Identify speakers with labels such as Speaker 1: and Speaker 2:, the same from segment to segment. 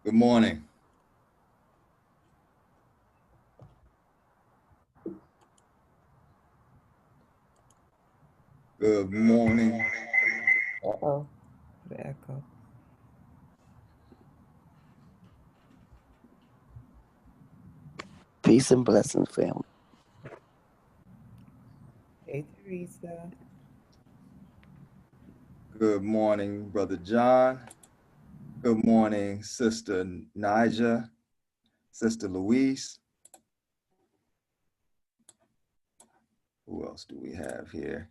Speaker 1: Good morning. Good morning.
Speaker 2: Uh-oh, the echo.
Speaker 3: Peace and blessings, family.
Speaker 2: Hey, Teresa.
Speaker 1: Good morning, Brother John. Good morning, Sister Nija, Sister Louise. Who else do we have here?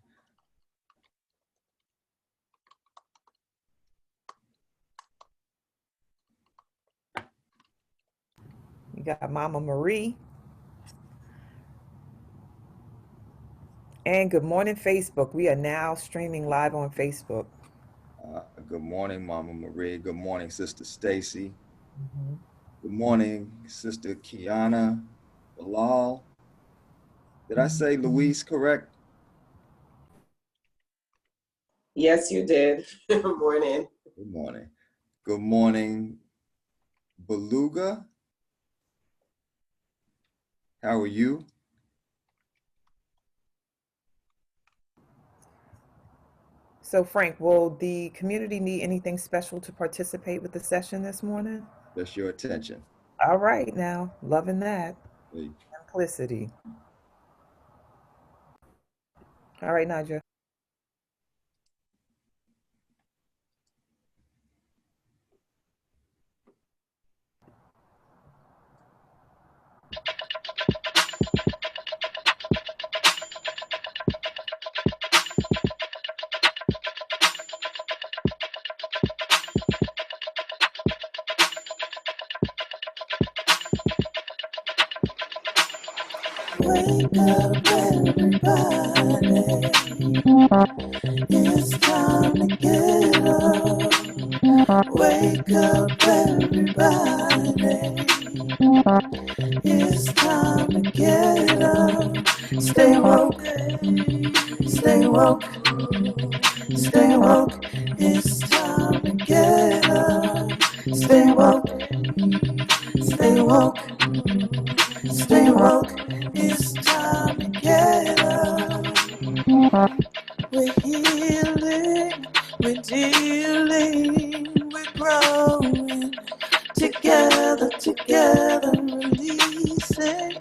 Speaker 2: You got Mama Marie. And good morning, Facebook. We are now streaming live on Facebook.
Speaker 1: Good morning, Mama Marie. Good morning, Sister Stacy.
Speaker 2: Mhm.
Speaker 1: Good morning, Sister Kiana Bilal. Did I say Louise correct?
Speaker 4: Yes, you did. Morning.
Speaker 1: Good morning. Good morning, Beluga. How are you?
Speaker 2: So, Frank, will the community need anything special to participate with the session this morning?
Speaker 1: Just your attention.
Speaker 2: All right, now, loving that.
Speaker 1: Hey.
Speaker 2: Simplicity. All right, Naja.
Speaker 5: Wake up, everybody. It's time to get up. Wake up, everybody. It's time to get up. Stay woke, stay woke, stay woke. It's time to get up. Stay woke, stay woke, stay woke. It's time to get up. We're healing, we're dealing, we're growing. Together, together, releasing.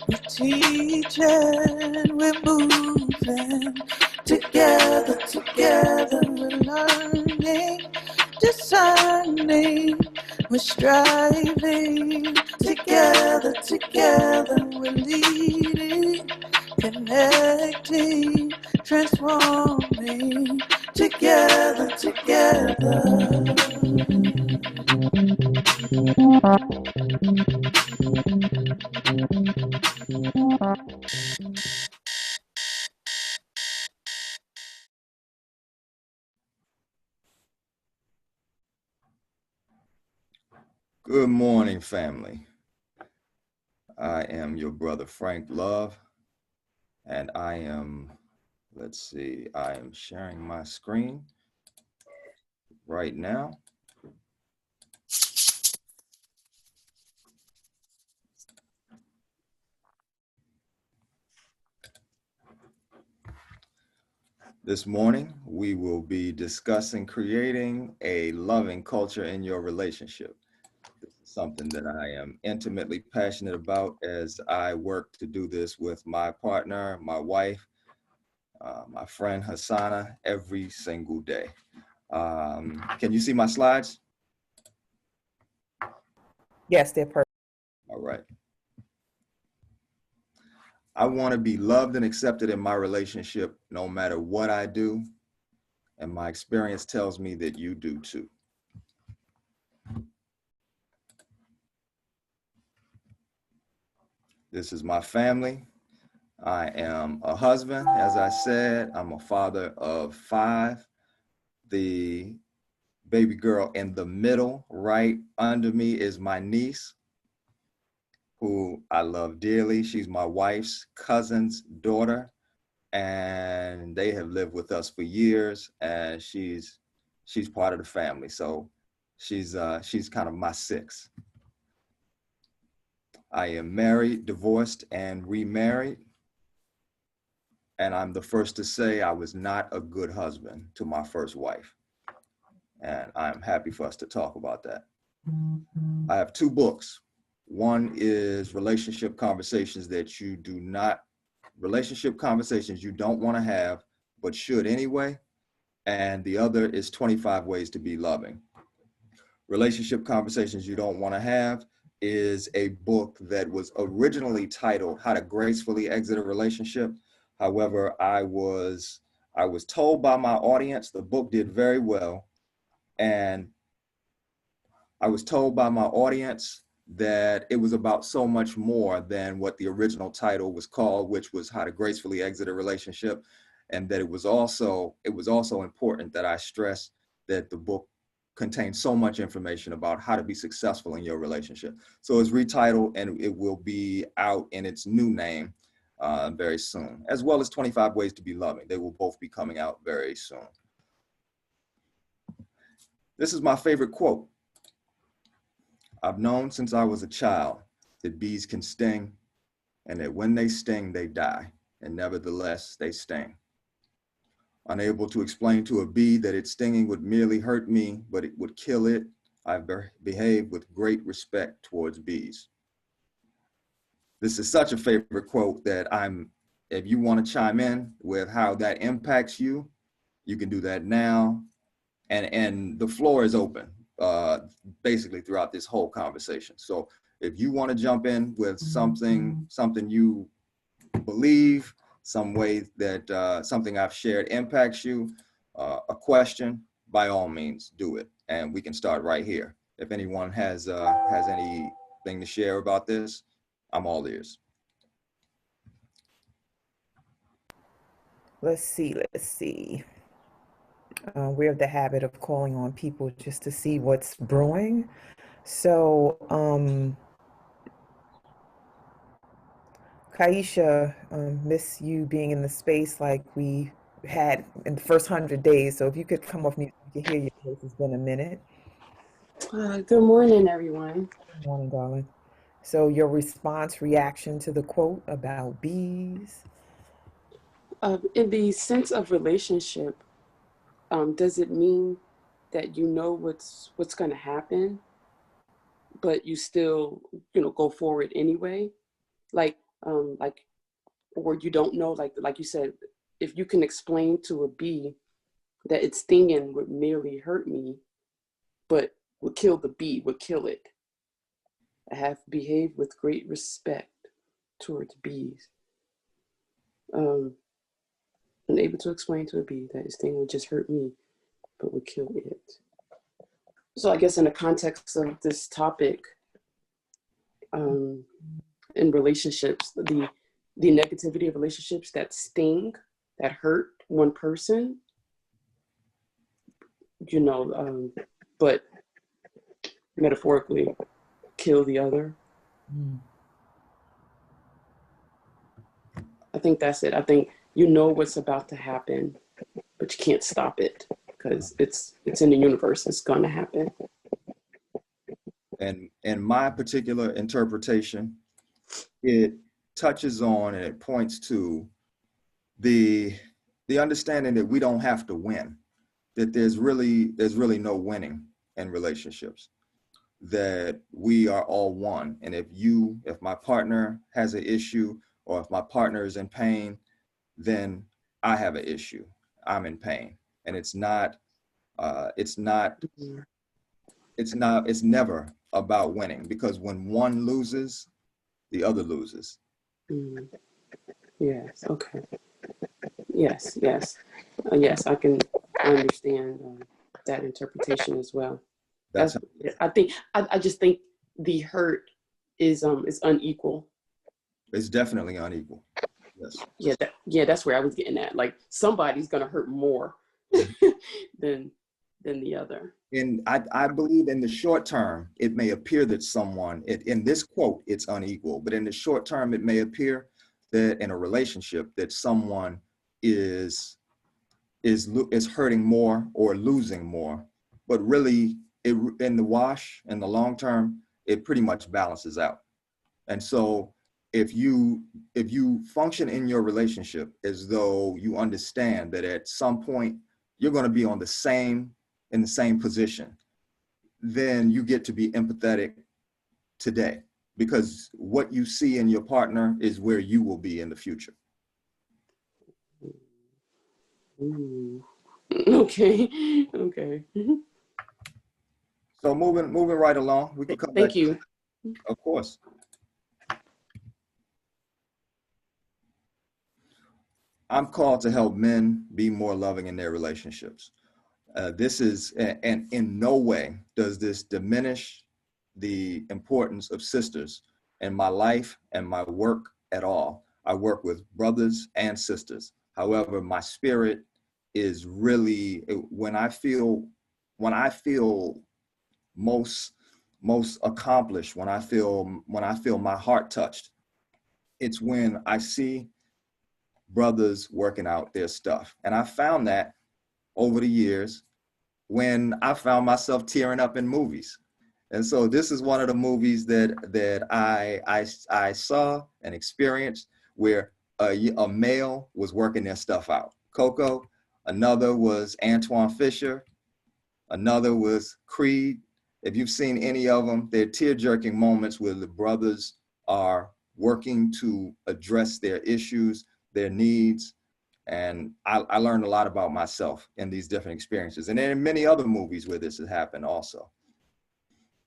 Speaker 5: We're teaching, we're moving. Together, together, we're learning, discerning. We're striving. Together, together, we're leading, connecting, transforming. Together, together.
Speaker 1: Good morning, family. I am your brother Frank Love, and I am, let's see, I am sharing my screen right now. This morning, we will be discussing creating a loving culture in your relationship. This is something that I am intimately passionate about as I work to do this with my partner, my wife, my friend Hassana every single day. Can you see my slides?
Speaker 2: Yes, they're perfect.
Speaker 1: All right. I want to be loved and accepted in my relationship no matter what I do. And my experience tells me that you do too. This is my family. I am a husband, as I said. I'm a father of 5. The baby girl in the middle, right under me, is my niece, who I love dearly. She's my wife's cousin's daughter, and they have lived with us for years, and she's part of the family. So She's kind of my 6. I am married, divorced, and remarried. And I'm the first to say I was not a good husband to my first wife. And I'm happy for us to talk about that. I have 2 books. One is Relationship Conversations Relationship Conversations You Don't Want to Have, but should anyway. And the other is 25 Ways to Be Loving. Relationship Conversations You Don't Want to Have is a book that was originally titled How to Gracefully Exit a Relationship. However, I was told by my audience the book did very well, and I was told by my audience that it was about so much more than what the original title was called, which was How to Gracefully Exit a Relationship, and that it was also important that I stress that the book contains so much information about how to be successful in your relationship. So it's retitled, and it will be out in its new name very soon, as well as 25 Ways to Be Loving. They will both be coming out very soon. This is my favorite quote. I've known since I was a child that bees can sting, and that when they sting, they die, and nevertheless, they sting. Unable to explain to a bee that its stinging would merely hurt me, but it would kill it, I behave with great respect towards bees. This is such a favorite quote that if you want to chime in with how that impacts you, you can do that now. And the floor is open basically throughout this whole conversation. So if you want to jump in with something you believe, some way that something I've shared impacts you, a question, by all means, do it. And we can start right here. If anyone has anything to share about this, I'm all ears.
Speaker 2: Let's see. We have the habit of calling on people just to see what's brewing. So, Kaisha, miss you being in the space like we had in the first 100 days. So if you could come off mute, we can hear your voice. It's been a minute.
Speaker 3: Good morning, everyone.
Speaker 2: Good morning, darling. So your reaction to the quote about bees?
Speaker 3: In the sense of relationship, does it mean that you know what's going to happen, but you still, go forward anyway? Or you don't know, like you said, if you can explain to a bee that its stinging would merely hurt me, but would kill the bee, would kill it. I have behaved with great respect towards bees. Unable to explain to a bee that its sting would just hurt me, but would kill it. So I guess in the context of this topic, in relationships, the negativity of relationships that sting, that hurt one person, but metaphorically kill the other. I think that's it. I think you know what's about to happen, but you can't stop it because it's in the universe. It's going to happen.
Speaker 1: And in my particular interpretation, it touches on and it points to the understanding that we don't have to win, that there's really no winning in relationships, that we are all one. And if my partner has an issue, or if my partner is in pain, then I have an issue. I'm in pain. And it's never about winning, because when one loses, the other loses.
Speaker 3: Yes. Okay. Yes. I can understand that interpretation as well. I just think the hurt is unequal.
Speaker 1: It's definitely unequal. Yes.
Speaker 3: That's where I was getting at. Like somebody's gonna hurt more than the other.
Speaker 1: And I believe in the short term, it may appear that in this quote, it's unequal, but in the short term, it may appear that in a relationship that someone is hurting more or losing more, but really in the wash, in the long term, it pretty much balances out. And so if you function in your relationship as though you understand that at some point you're going to be in the same position, then you get to be empathetic today, because what you see in your partner is where you will be in the future.
Speaker 3: Ooh. Okay. Okay.
Speaker 1: So moving right along, we can come back.
Speaker 3: Thank you.
Speaker 1: Of course. I'm called to help men be more loving in their relationships. This is, and in no way does this diminish the importance of sisters in my life and my work at all. I work with brothers and sisters. However, my spirit is really, when I feel most accomplished, when I feel my heart touched, it's when I see brothers working out their stuff. And I found that over the years when I found myself tearing up in movies. And so this is one of the movies that I saw and experienced where a male was working their stuff out. Coco, another was Antoine Fisher, another was Creed. If you've seen any of them, they're tear-jerking moments where the brothers are working to address their issues, their needs. And I learned a lot about myself in these different experiences. And there are many other movies where this has happened also.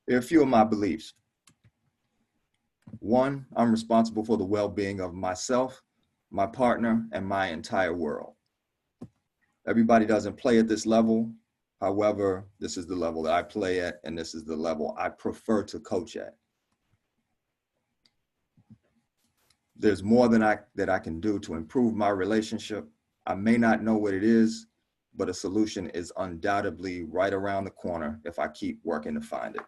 Speaker 1: There are a few of my beliefs. One, I'm responsible for the well-being of myself, my partner, and my entire world. Everybody doesn't play at this level. However, this is the level that I play at, and this is the level I prefer to coach at. There's more that I can do to improve my relationship. I may not know what it is, but a solution is undoubtedly right around the corner if I keep working to find it.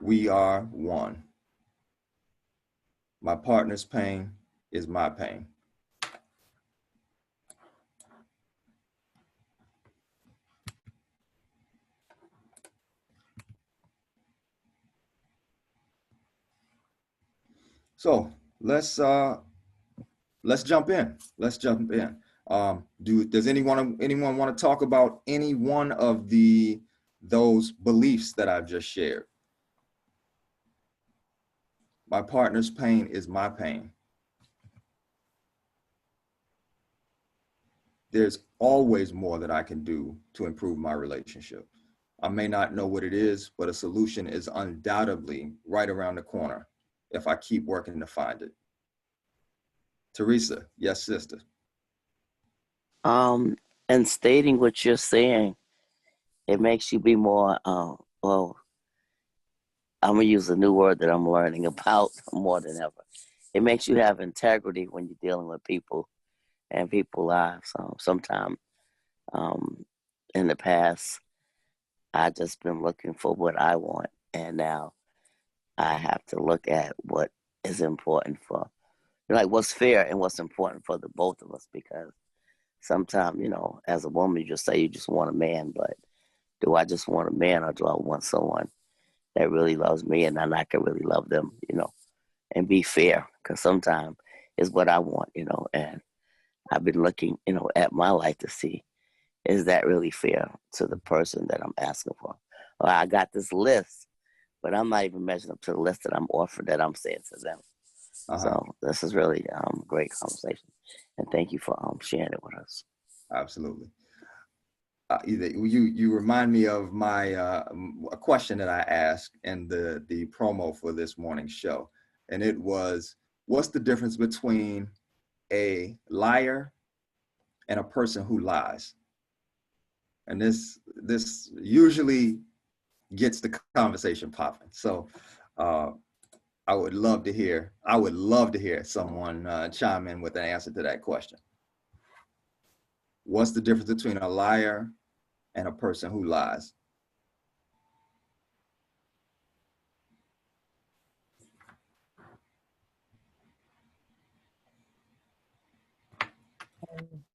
Speaker 1: We are one. My partner's pain is my pain. So let's jump in. Let's jump in. Does anyone want to talk about any one of those beliefs that I've just shared? My partner's pain is my pain. There's always more that I can do to improve my relationship. I may not know what it is, but a solution is undoubtedly right around the corner if I keep working to find it. Teresa, yes, sister.
Speaker 6: And stating what you're saying, it makes you be more, well, I'm gonna use a new word that I'm learning about more than ever. It makes you have integrity when you're dealing with people and people's lives. Sometimes in the past, I just been looking for what I want, and now I have to look at what is important for, like what's fair and what's important for the both of us. Because sometimes, as a woman, you just say you just want a man, but do I just want a man, or do I want someone that really loves me and then I can really love them, and be fair? Because sometimes it's what I want, and I've been looking, at my life to see, is that really fair to the person that I'm asking for? Or I got this list, but I'm not even measuring up to the list that I'm offering, that I'm saying to them. So this is really a great conversation. And thank you for sharing it with us.
Speaker 1: Absolutely. You remind me of my a question that I asked in the promo for this morning's show. And it was, what's the difference between a liar and a person who lies? And this usually gets the conversation popping. So I would love to hear someone chime in with an answer to that question. What's the difference between a liar and a person who lies?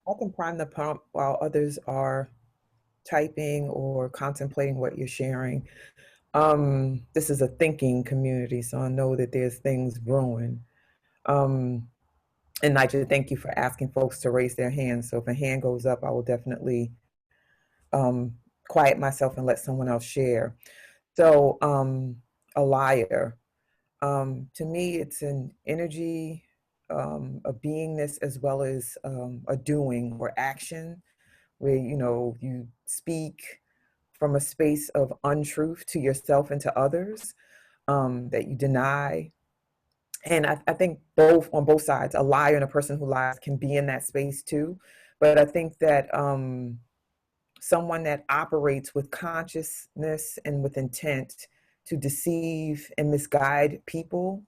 Speaker 2: I can prime the pump while others are typing or contemplating what you're sharing. This is a thinking community, so I know that there's things brewing. Um, and Nigel, thank you for asking folks to raise their hands. So if a hand goes up, I will definitely um, quiet myself and let someone else share. So a liar. To me, it's an energy, a beingness, as well as a doing or action where, you know, you speak from a space of untruth to yourself and to others, that you deny. And I think both on both sides, a liar and a person who lies can be in that space too. But I think that someone that operates with consciousness and with intent to deceive and misguide people,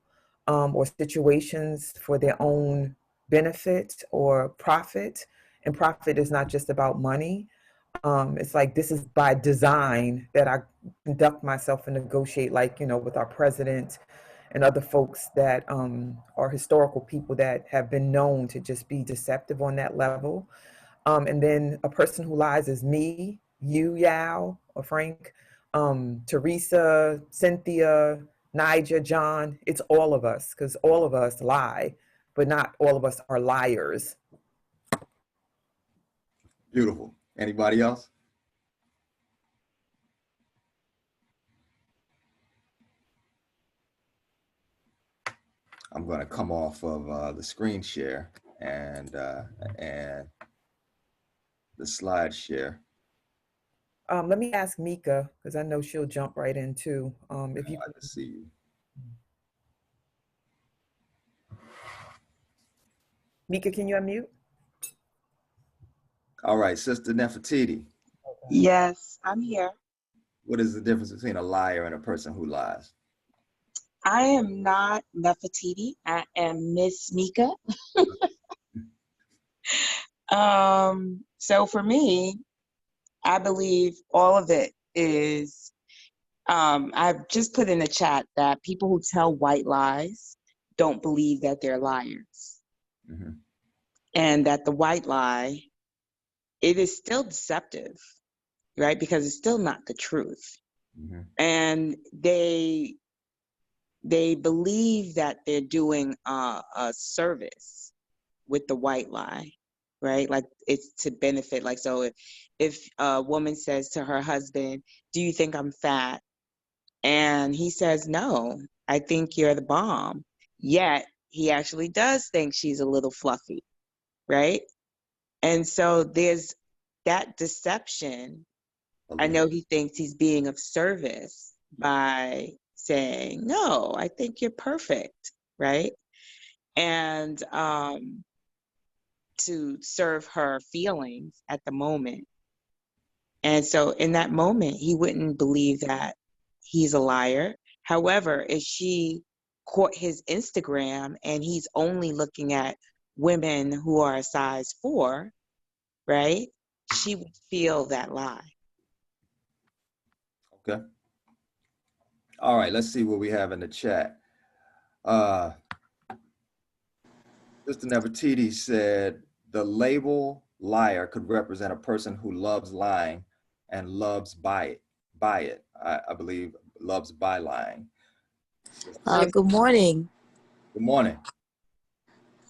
Speaker 2: or situations for their own benefit or profit. And profit is not just about money. It's like this is by design that I conduct myself and negotiate, like, you know, with our president and other folks that are historical people that have been known to just be deceptive on that level. And then a person who lies is me, you, Yao, or Frank, Teresa, Cynthia, Nija, John. It's all of us, because all of us lie, but not all of us are liars.
Speaker 1: Beautiful. Anybody else? I'm going to come off of the screen share and the slide share.
Speaker 2: Let me ask Mika, because I know she'll jump right in too. If you
Speaker 1: Glad to see you.
Speaker 2: Mika, can you unmute?
Speaker 1: All right, Sister Nefertiti,
Speaker 7: Yes, I'm here.
Speaker 1: what is the difference between a liar and a person who lies?
Speaker 7: I am not Nefertiti. I am Miss Mika. So for me, I believe all of it is, I've just put in the chat that people who tell white lies don't believe that they're liars.
Speaker 1: Mm-hmm.
Speaker 7: And that the white lie, it is still deceptive, right? Because it's still not the truth.
Speaker 1: Mm-hmm.
Speaker 7: And they believe that they're doing a service with the white lie, right? Like it's to benefit. Like, so if a woman says to her husband, do you think I'm fat? And he says, no, I think you're the bomb. Yet he actually does think she's a little fluffy, right? And so there's that deception. I know he thinks he's being of service by saying, no, I think you're perfect, right? And to serve her feelings at the moment. And so in that moment, he wouldn't believe that he's a liar. However, if she caught his Instagram and he's only looking at women who are a size 4, right? She would feel that lie.
Speaker 1: Okay. All right, let's see what we have in the chat. Sister Nefertiti said the label liar could represent a person who loves lying and loves by it. I believe loves by lying.
Speaker 8: Good morning.
Speaker 1: Good morning.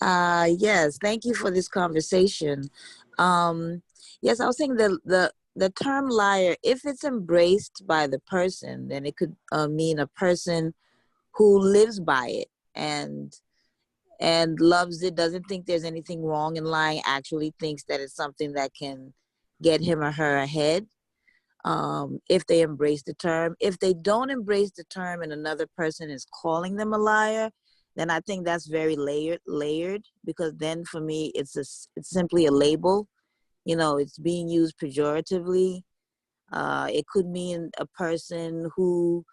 Speaker 8: Yes, thank you for this conversation. Yes, I was saying the term liar, if it's embraced by the person, then it could mean a person who lives by it and loves it, doesn't think there's anything wrong in lying, actually thinks that it's something that can get him or her ahead. If they embrace the term. If they don't embrace the term and another person is calling them a liar, then I think that's very layered, because then for me, it's simply a label. You know, it's being used pejoratively. It could mean a person who,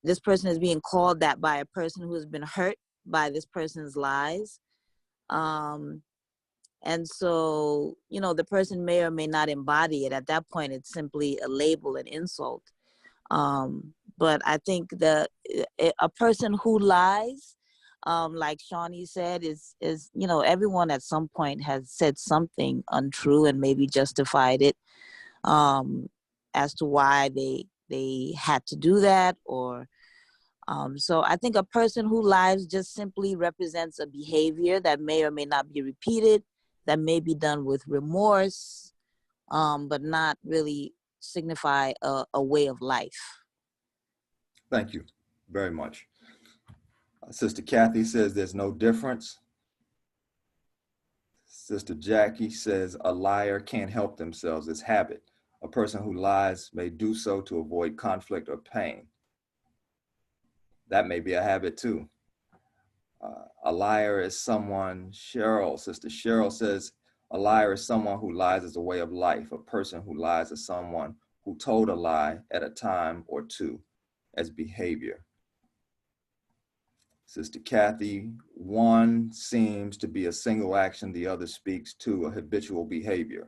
Speaker 8: this person is being called that by a person who has been hurt by this person's lies. And so, the person may or may not embody it. At that point, it's simply a label, an insult. But I think that a person who lies, like Shawnee said, is everyone at some point has said something untrue and maybe justified it as to why they had to do that, or so I think a person who lies just simply represents a behavior that may or may not be repeated, that may be done with remorse, but not really signify a way of life.
Speaker 1: Thank you very much. Sister Kathy says there's no difference. Sister Jackie says a liar can't help themselves, it's habit. A person who lies may do so to avoid conflict or pain. That may be a habit too. A liar is someone, Sister Cheryl says, a liar is someone who lies as a way of life. A person who lies is someone who told a lie at a time or two as behavior. Sister Kathy, one seems to be a single action, the other speaks to a habitual behavior.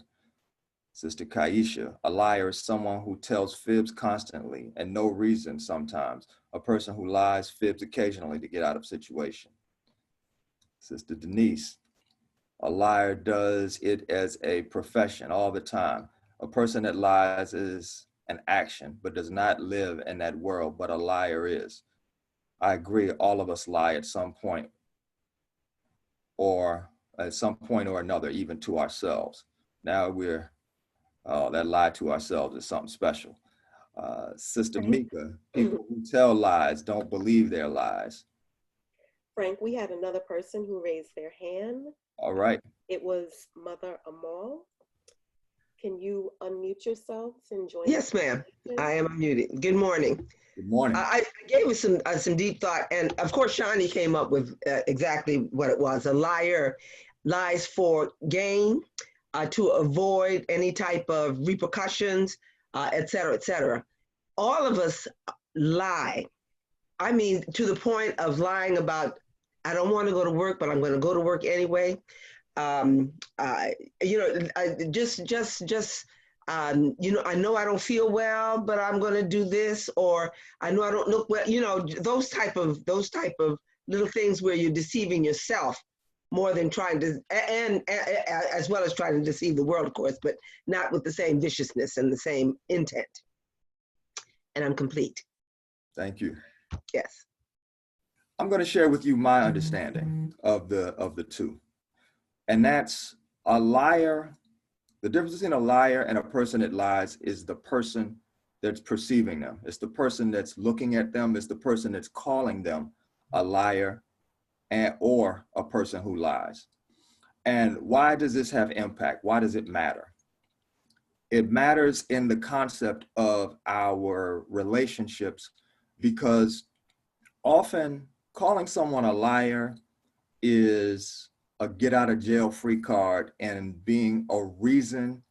Speaker 1: Sister Kaisha, a liar is someone who tells fibs constantly and no reason sometimes. A person who lies fibs occasionally to get out of situation. Sister Denise, a liar does it as a profession all the time. A person that lies is an action, but does not live in that world, but a liar is. I agree, all of us lie at some point or another, even to ourselves. Now that lie to ourselves is something special. Sister Mika, people who tell lies don't believe their lies.
Speaker 9: Frank, we had another person who raised their hand.
Speaker 1: All right.
Speaker 9: It was Mother Amal. Can you unmute yourself and join?
Speaker 4: Yes, ma'am. I am unmuted. Good morning.
Speaker 1: Good morning.
Speaker 4: I gave it some deep thought, and of course, Shawnee came up with exactly what it was. A liar lies for gain, to avoid any type of repercussions, et cetera, et cetera. All of us lie. I mean, to the point of lying about, I don't want to go to work, but I'm going to go to work anyway. I know I don't feel well, but I'm going to do this, or I know I don't look well, those type of little things where you're deceiving yourself more than trying to, and as well as trying to deceive the world, of course, but not with the same viciousness and the same intent. And I'm complete.
Speaker 1: Thank you.
Speaker 4: Yes.
Speaker 1: I'm going to share with you my understanding of the two. And that's a liar. The difference between a liar and a person that lies is the person that's perceiving them. It's the person that's looking at them. It's the person that's calling them a liar or a person who lies. And why does this have impact? Why does it matter? It matters in the concept of our relationships, because often calling someone a liar is a get out of jail free card and being a reason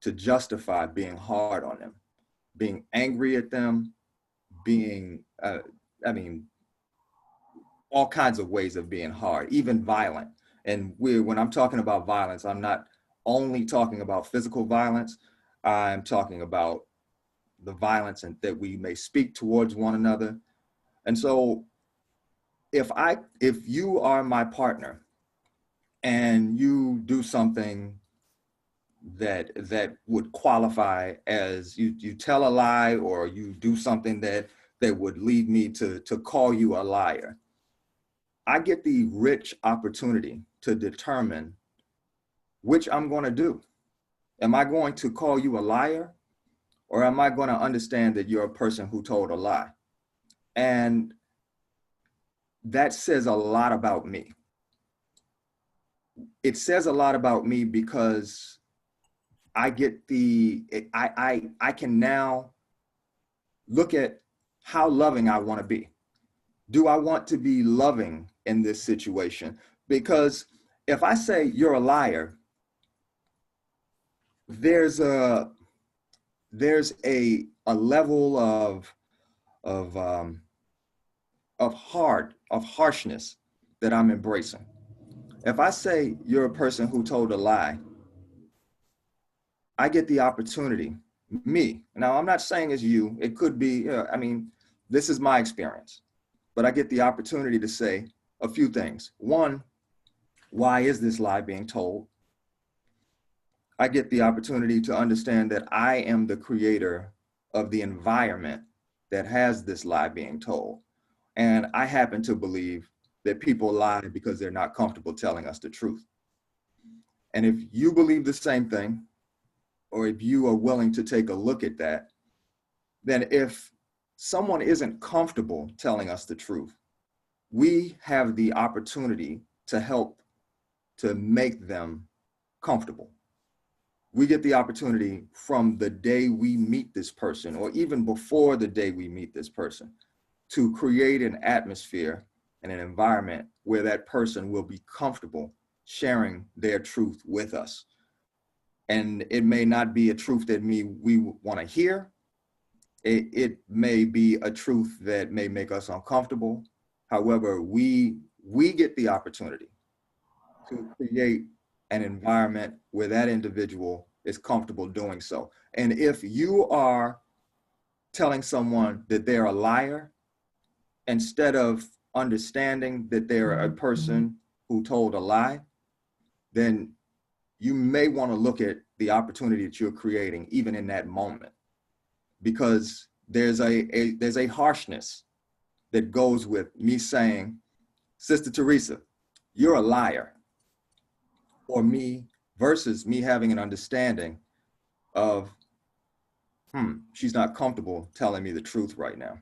Speaker 1: to justify being hard on them, being angry at them, being, all kinds of ways of being hard, even violent. And when I'm talking about violence, I'm not only talking about physical violence, I'm talking about the violence that we may speak towards one another. And so if you are my partner and you do something that would qualify as you tell a lie, or you do something that would lead me to call you a liar, I get the rich opportunity to determine which I'm going to do. Am I going to call you a liar, or am I going to understand that you're a person who told a lie? And that says a lot about me. It says a lot about me because I get I can now look at how loving I want to be. Do I want to be loving in this situation? Because if I say you're a liar, there's a level of harshness that I'm embracing. If I say you're a person who told a lie, I get the opportunity, me. Now, I'm not saying it's you. It could be, this is my experience. But I get the opportunity to say, a few things. One, why is this lie being told? I get the opportunity to understand that I am the creator of the environment that has this lie being told. And I happen to believe that people lie because they're not comfortable telling us the truth. And if you believe the same thing, or if you are willing to take a look at that, then if someone isn't comfortable telling us the truth, we have the opportunity to help to make them comfortable. We get the opportunity from the day we meet this person, or even before the day we meet this person, to create an atmosphere and an environment where that person will be comfortable sharing their truth with us. And it may not be a truth that we want to hear. It may be a truth that may make us uncomfortable. However, we get the opportunity to create an environment where that individual is comfortable doing so. And if you are telling someone that they're a liar, instead of understanding that they're a person who told a lie, then you may want to look at the opportunity that you're creating even in that moment, because there's a harshness that goes with me saying, Sister Teresa, you're a liar, or me, versus me having an understanding of, she's not comfortable telling me the truth right now,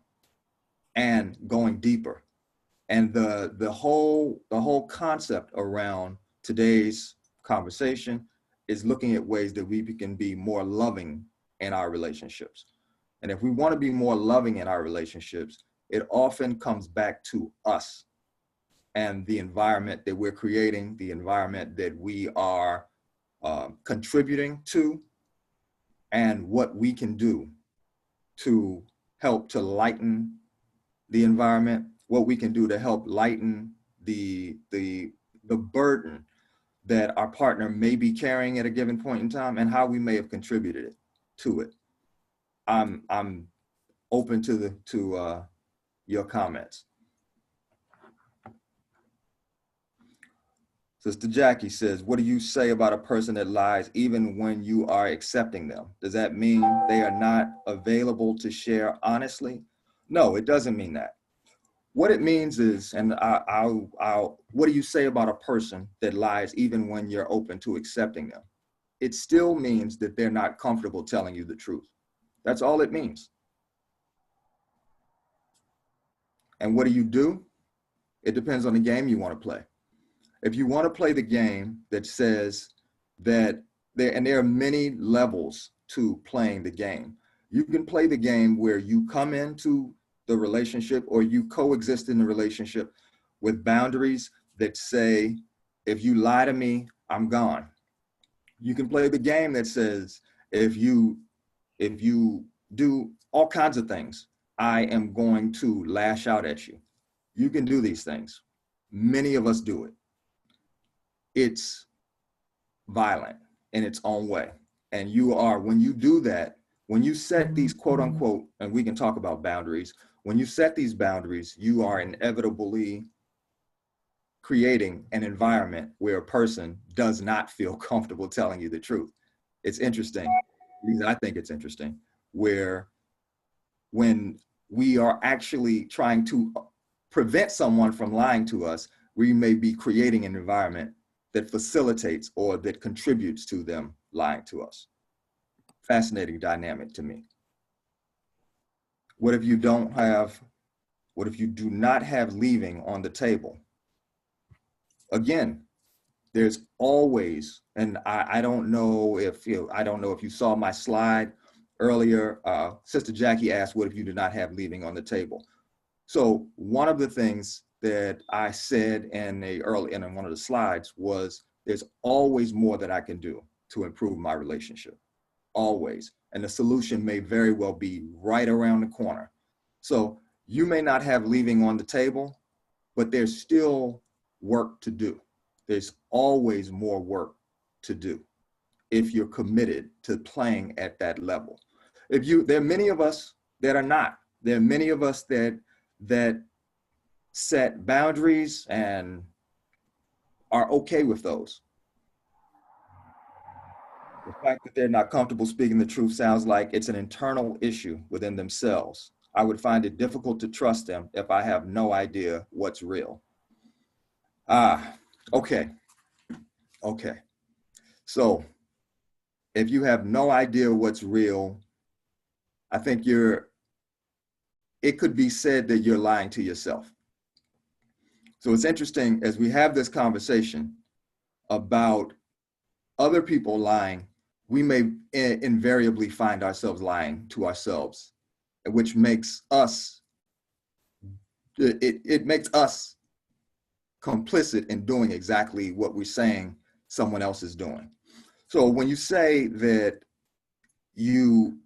Speaker 1: and going deeper. And the whole concept around today's conversation is looking at ways that we can be more loving in our relationships. And if we want to be more loving in our relationships, it often comes back to us and the environment that we're creating, the environment that we are contributing to, and what we can do to help to lighten the environment, what we can do to help lighten the burden that our partner may be carrying at a given point in time, and how we may have contributed to it. I'm open to your comments. Sister Jackie says, what do you say about a person that lies even when you are accepting them? Does that mean they are not available to share honestly? No, it doesn't mean that. What it means is, and what do you say about a person that lies even when you're open to accepting them? It still means that they're not comfortable telling you the truth. That's all it means. And what do? It depends on the game you want to play. If you want to play the game that says that there are many levels to playing the game. You can play the game where you come into the relationship, or you coexist in the relationship with boundaries that say, if you lie to me, I'm gone. You can play the game that says, if you do all kinds of things, I am going to lash out at you. You can do these things. Many of us do it. It's violent in its own way. And when you do that, when you set these quote unquote, and we can talk about boundaries, when you set these boundaries, you are inevitably creating an environment where a person does not feel comfortable telling you the truth. It's interesting. At least I think it's interesting, where when we are actually trying to prevent someone from lying to us, we may be creating an environment that facilitates or that contributes to them lying to us. Fascinating dynamic to me. What if you do not have leaving on the table? Again, there's always, and I don't know if you saw my slide earlier. Sister Jackie asked, what if you do not have leaving on the table? So one of the things that I said in one of the slides was, there's always more that I can do to improve my relationship. Always. And the solution may very well be right around the corner. So you may not have leaving on the table, but there's still work to do. There's always more work to do if you're committed to playing at that level. There are many of us that are not. There are many of us that set boundaries and are okay with those. The fact that they're not comfortable speaking the truth sounds like it's an internal issue within themselves. I would find it difficult to trust them if I have no idea what's real. Okay. Okay. So if you have no idea what's real, I think it could be said that you're lying to yourself. So it's interesting as we have this conversation about other people lying, we may invariably find ourselves lying to ourselves, which makes us, it makes us complicit in doing exactly what we're saying someone else is doing. So when you say that you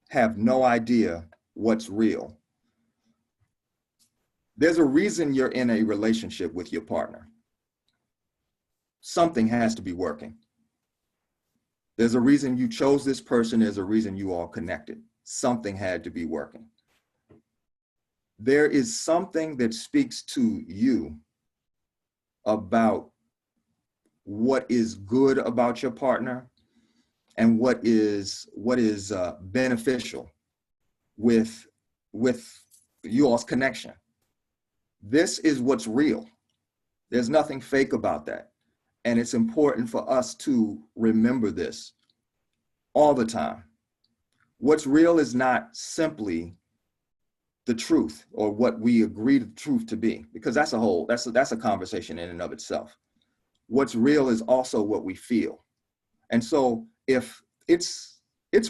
Speaker 1: have no idea what's real, there's a reason you're in a relationship with your partner. Something has to be working. There's a reason you chose this person. There's a reason you all connected. Something had to be working. There is something that speaks to you about what is good about your partner and what is beneficial with you all's connection. This is what's real. There's nothing fake about that. And it's important for us to remember this all the time. What's real is not simply the truth or what we agree the truth to be, because that's a conversation in and of itself. What's real is also what we feel. And so if it's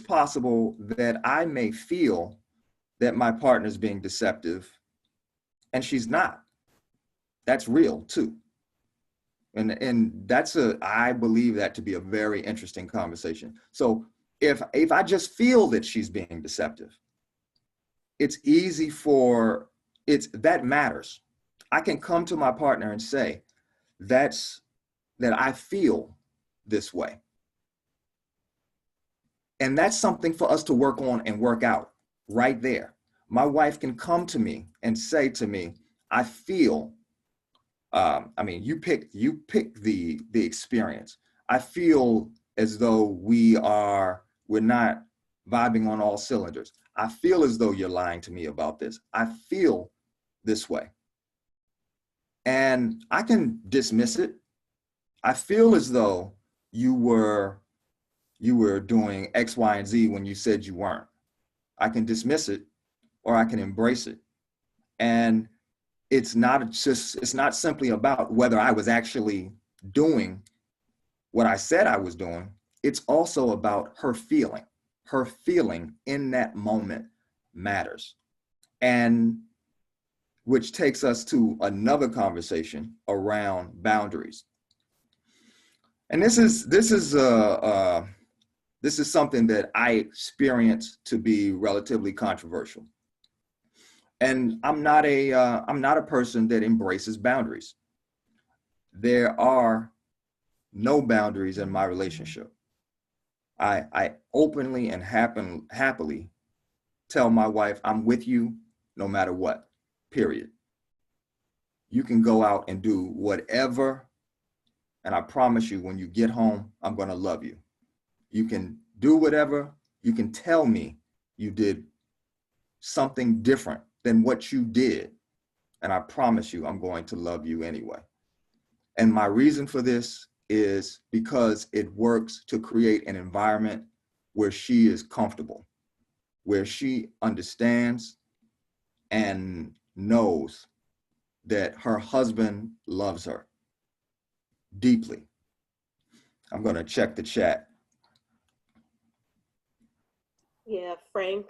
Speaker 1: possible that I may feel that my partner's being deceptive and she's not, that's real too. And I believe that to be a very interesting conversation. So if I just feel that she's being deceptive, it's easy that matters. I can come to my partner and say, that I feel this way. And that's something for us to work on and work out right there. My wife can come to me and say to me, I feel, you pick the experience. I feel as though we're not vibing on all cylinders. I feel as though you're lying to me about this. I feel this way. And I can dismiss it. I feel as though you were doing X, Y, and Z when you said you weren't. I can dismiss it or I can embrace it. And it's not simply about whether I was actually doing what I said I was doing. It's also about her feeling. Her feeling in that moment matters. And which takes us to another conversation around boundaries. And this is something that I experience to be relatively controversial. And I'm not a person that embraces boundaries. There are no boundaries in my relationship. I openly and happily tell my wife, I'm with you no matter what, period. You can go out and do whatever, and I promise you, when you get home, I'm gonna love you. You can do whatever, you can tell me you did something different than what you did, and I promise you, I'm going to love you anyway. And my reason for this is because it works to create an environment where she is comfortable, where she understands and knows that her husband loves her deeply. I'm going to check the chat.
Speaker 9: Yeah, Frank,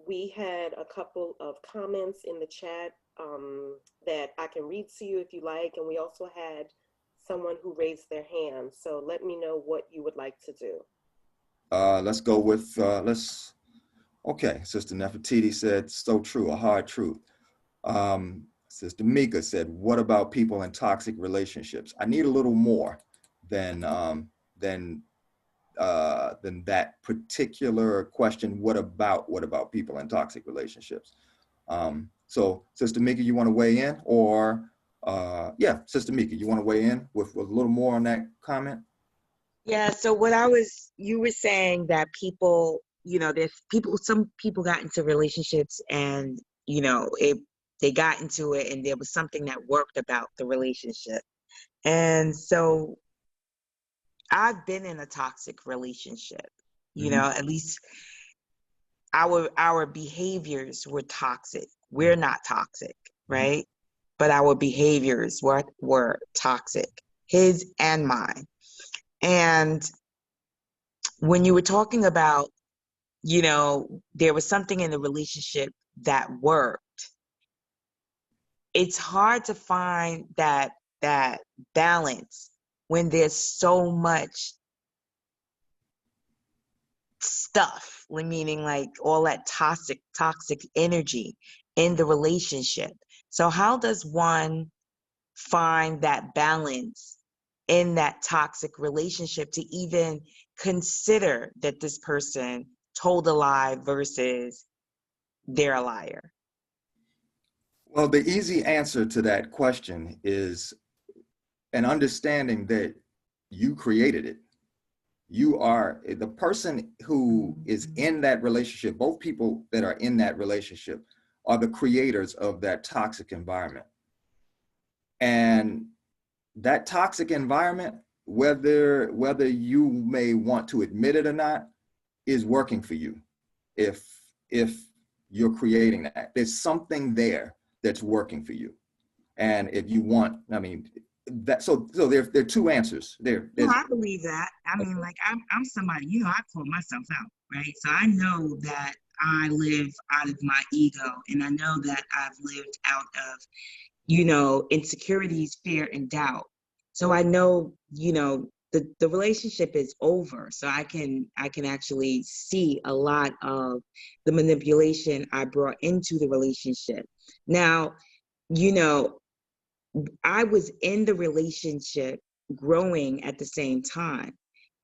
Speaker 9: we had a couple of comments in the chat that I can read to you if you like, and we also had someone who raised their hand. So let me know what you would like to do.
Speaker 1: Let's go with, okay, Sister Nefertiti said, so true, a hard truth. Sister Mika said, what about people in toxic relationships? I need a little more than that particular question. What about people in toxic relationships? So Sister Mika, you want to weigh in? Or yeah, Sister Mika, you want to weigh in with a little more on that comment?
Speaker 7: Yeah, so you were saying that people, some people got into relationships and, they got into it and there was something that worked about the relationship. And so I've been in a toxic relationship, at least our behaviors were toxic. We're not toxic, right? But our behaviors were toxic, his and mine. And when you were talking about, there was something in the relationship that worked, it's hard to find that balance when there's so much stuff, meaning like all that toxic energy in the relationship. So how does one find that balance in that toxic relationship to even consider that this person told a lie versus they're a liar?
Speaker 1: Well, the easy answer to that question is an understanding that you created it. You are the person who is in that relationship. Both people that are in that relationship are the creators of that toxic environment. And that toxic environment, whether you may want to admit it or not, is working for you. If you're creating that, there's something there that's working for you. And if you want, so there are two answers there.
Speaker 7: No, I believe that. I mean, like I'm somebody, I call myself out, right? So I know that I live out of my ego, and I know that I've lived out of, insecurities, fear, and doubt. So I know, the relationship is over. So I can actually see a lot of the manipulation I brought into the relationship. Now, I was in the relationship growing at the same time.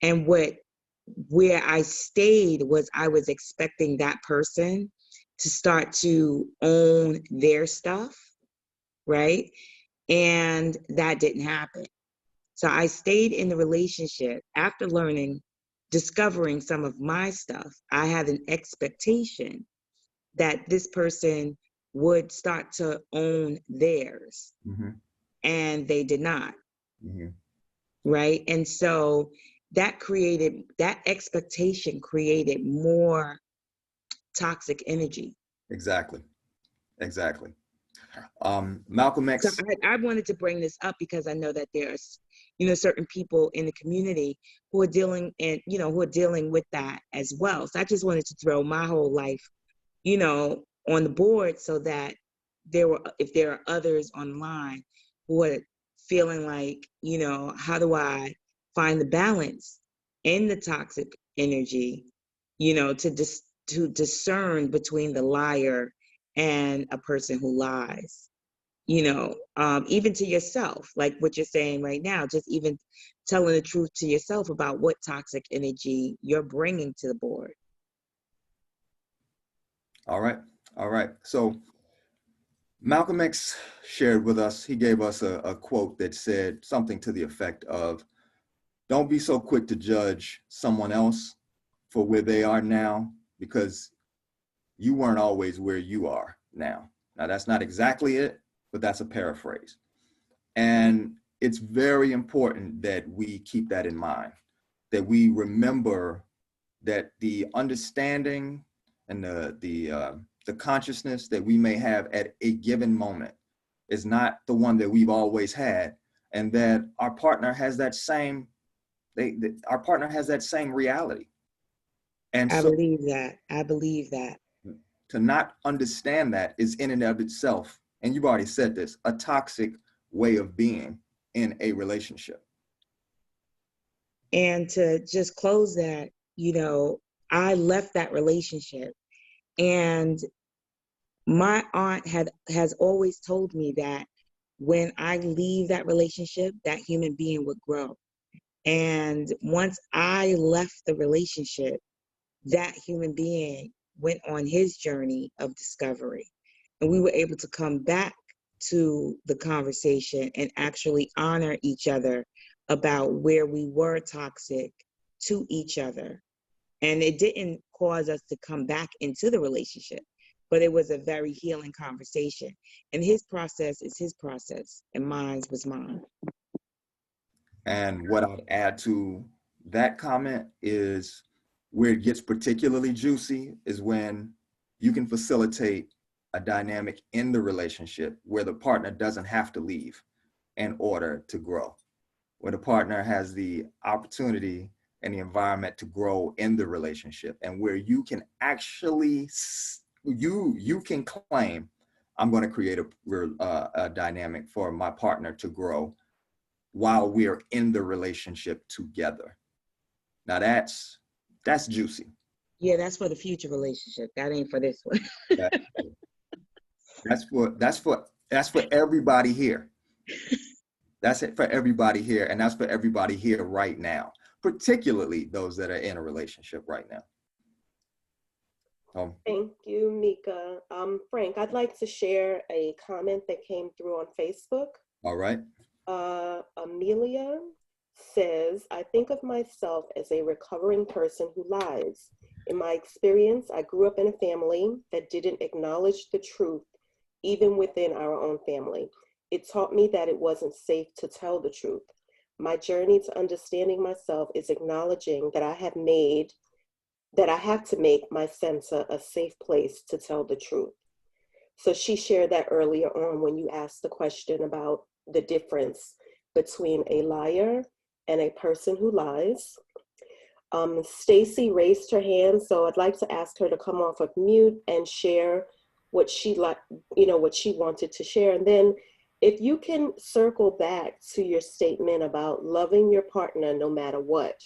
Speaker 7: And where I stayed was I was expecting that person to start to own their stuff, right? And that didn't happen. So I stayed in the relationship after discovering some of my stuff. I had an expectation that this person would start to own theirs.
Speaker 1: Mm-hmm.
Speaker 7: And they did not.
Speaker 1: Mm-hmm.
Speaker 7: Right. And so that expectation created more toxic energy.
Speaker 1: Exactly. Malcolm X.
Speaker 7: So I wanted to bring this up because I know that there's, certain people in the community who are dealing with that as well. So I just wanted to throw my whole life, on the board so that if there are others online who are feeling like, how do I find the balance in the toxic energy, to discern between the liar and a person who lies, even to yourself, like what you're saying right now, just even telling the truth to yourself about what toxic energy you're bringing to the board.
Speaker 1: All right. So Malcolm X shared with us, he gave us a quote that said something to the effect of, don't be so quick to judge someone else for where they are now, because you weren't always where you are now. Now, that's not exactly it, but that's a paraphrase. And it's very important that we keep that in mind, that we remember that the understanding and the consciousness that we may have at a given moment is not the one that we've always had, and that our partner has that same reality. And
Speaker 7: I
Speaker 1: so
Speaker 7: believe that.
Speaker 1: to not understand that is in and of itself, and you've already said this, a toxic way of being in a relationship.
Speaker 7: And to just close that, I left that relationship, and my aunt has always told me that when I leave that relationship, that human being would grow. And once I left the relationship, that human being went on his journey of discovery. and we were able to come back to the conversation and actually honor each other about where we were toxic to each other. And it didn't cause us to come back into the relationship, but it was a very healing conversation. And his process is his process, and mine was mine.
Speaker 1: And what I'd add to that comment is where it gets particularly juicy is when you can facilitate a dynamic in the relationship where the partner doesn't have to leave in order to grow, where the partner has the opportunity and the environment to grow in the relationship, and where you can actually, you can claim, I'm going to create a dynamic for my partner to grow while we are in the relationship together. Now that's juicy.
Speaker 7: Yeah, that's for the future relationship. That ain't for this one.
Speaker 1: That's for everybody here. That's it for everybody here, and that's for everybody here right now, particularly those that are in a relationship right now.
Speaker 9: Thank you, Mika. Frank, I'd like to share a comment that came through on Facebook.
Speaker 1: All right.
Speaker 9: Amelia says, I think of myself as a recovering person who lies. In my experience, I grew up in a family that didn't acknowledge the truth, even within our own family. It taught me that it wasn't safe to tell the truth. My journey to understanding myself is acknowledging that I have to make my center a safe place to tell the truth. So she shared that earlier on when you asked the question about the difference between a liar and a person who lies. Stacy raised her hand, so I'd like to ask her to come off of mute and share what she wanted to share. And then if you can circle back to your statement about loving your partner no matter what,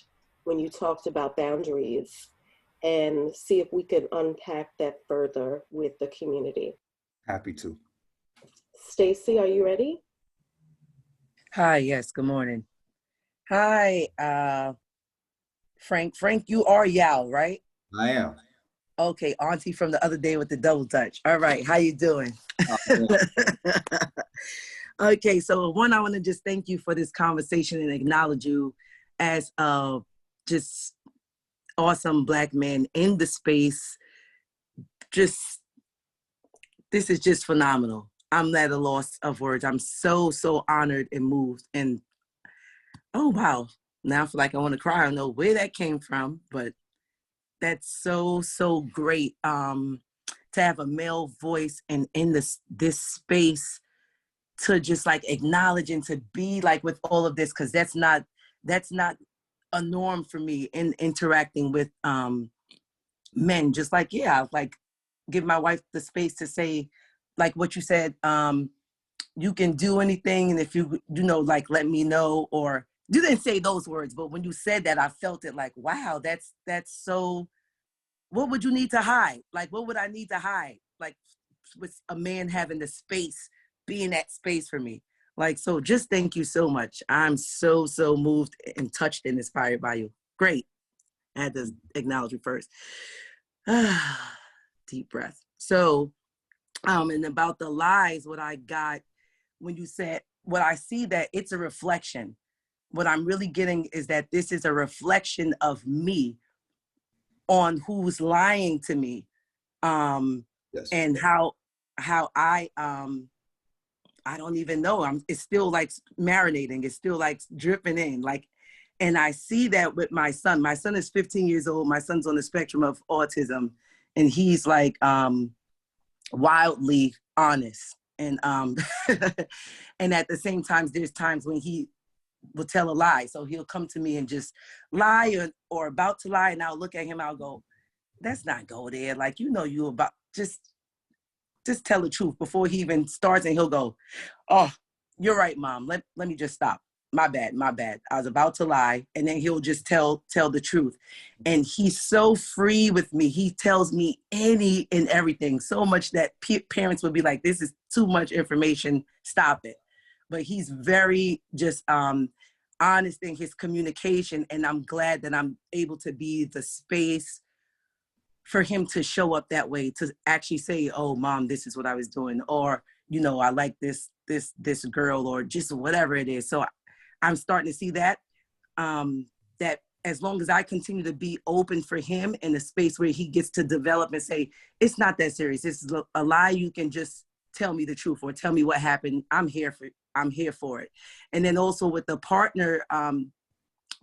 Speaker 9: when you talked about boundaries, and see if we can unpack that further with the community.
Speaker 1: Happy to.
Speaker 9: Stacy, are you ready?
Speaker 10: Hi, yes, good morning. Hi, Frank. Frank, you are Yao, right?
Speaker 1: I am.
Speaker 10: Okay, auntie from the other day with the double touch. All right, how you doing? Okay, so one, I want to just thank you for this conversation and acknowledge you as just awesome Black man in the space. This is just phenomenal. I'm at a loss of words. I'm so honored and moved. And oh, wow. Now I feel like I want to cry. I don't know where that came from, but that's so great to have a male voice and in this space to just like acknowledge and to be like with all of this, because that's not a norm for me in interacting with men. Just like, yeah, like give my wife the space to say, like what you said, you can do anything, and if you like, let me know. Or you didn't say those words, but when you said that, I felt it like, wow, that's so, what would you need to hide? Like, what would I need to hide? Like with a man having the space, being that space for me. Like, so just thank you so much. I'm so moved and touched and inspired by you. Great. I had to acknowledge you first. Deep breath. So, and about the lies, what I got when you said, what I see that it's a reflection. What I'm really getting is that this is a reflection of me on who's lying to me. Yes. And how I don't even know. It's still like marinating. It's still like dripping in. Like, and I see that with my son. My son is 15 years old. My son's on the spectrum of autism, and he's like wildly honest. And and at the same time, there's times when he will tell a lie. So he'll come to me and just lie or about to lie, and I'll look at him. I'll go, "Let's not go there. Like, you about just tell the truth," before he even starts, and he'll go, "Oh, you're right, Mom. Let me just stop. My bad. I was about to lie." And then he'll just tell the truth. And he's so free with me. He tells me any and everything, so much that parents would be like, "This is too much information. Stop it." But he's very just honest in his communication. And I'm glad that I'm able to be the space for him to show up that way, to actually say, oh, mom, this is what I was doing, or, you know, I like this girl, or just whatever it is. So I'm starting to see that, that as long as I continue to be open for him in a space where he gets to develop and say, it's not that serious, this is a lie, you can just tell me the truth or tell me what happened. I'm here for it. And then also with the partner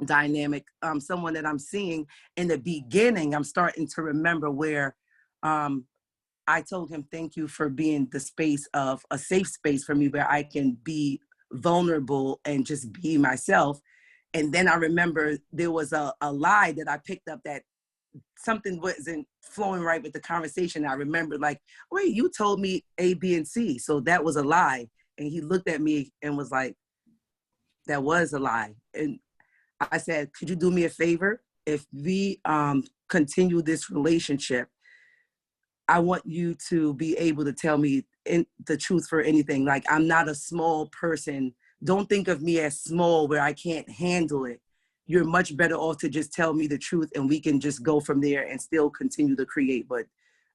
Speaker 10: dynamic, someone that I'm seeing in the beginning, I'm starting to remember where I told him, thank you for being the space of a safe space for me where I can be vulnerable and just be myself. And then I remember there was a lie that I picked up, that something wasn't flowing right with the conversation. I remember like, wait, you told me A, B, and C. So that was a lie. And he looked at me and was like, that was a lie. And I said, could you do me a favor? If we continue this relationship, I want you to be able to tell me the truth for anything. Like, I'm not a small person. Don't think of me as small where I can't handle it. You're much better off to just tell me the truth, and we can just go from there and still continue to create. But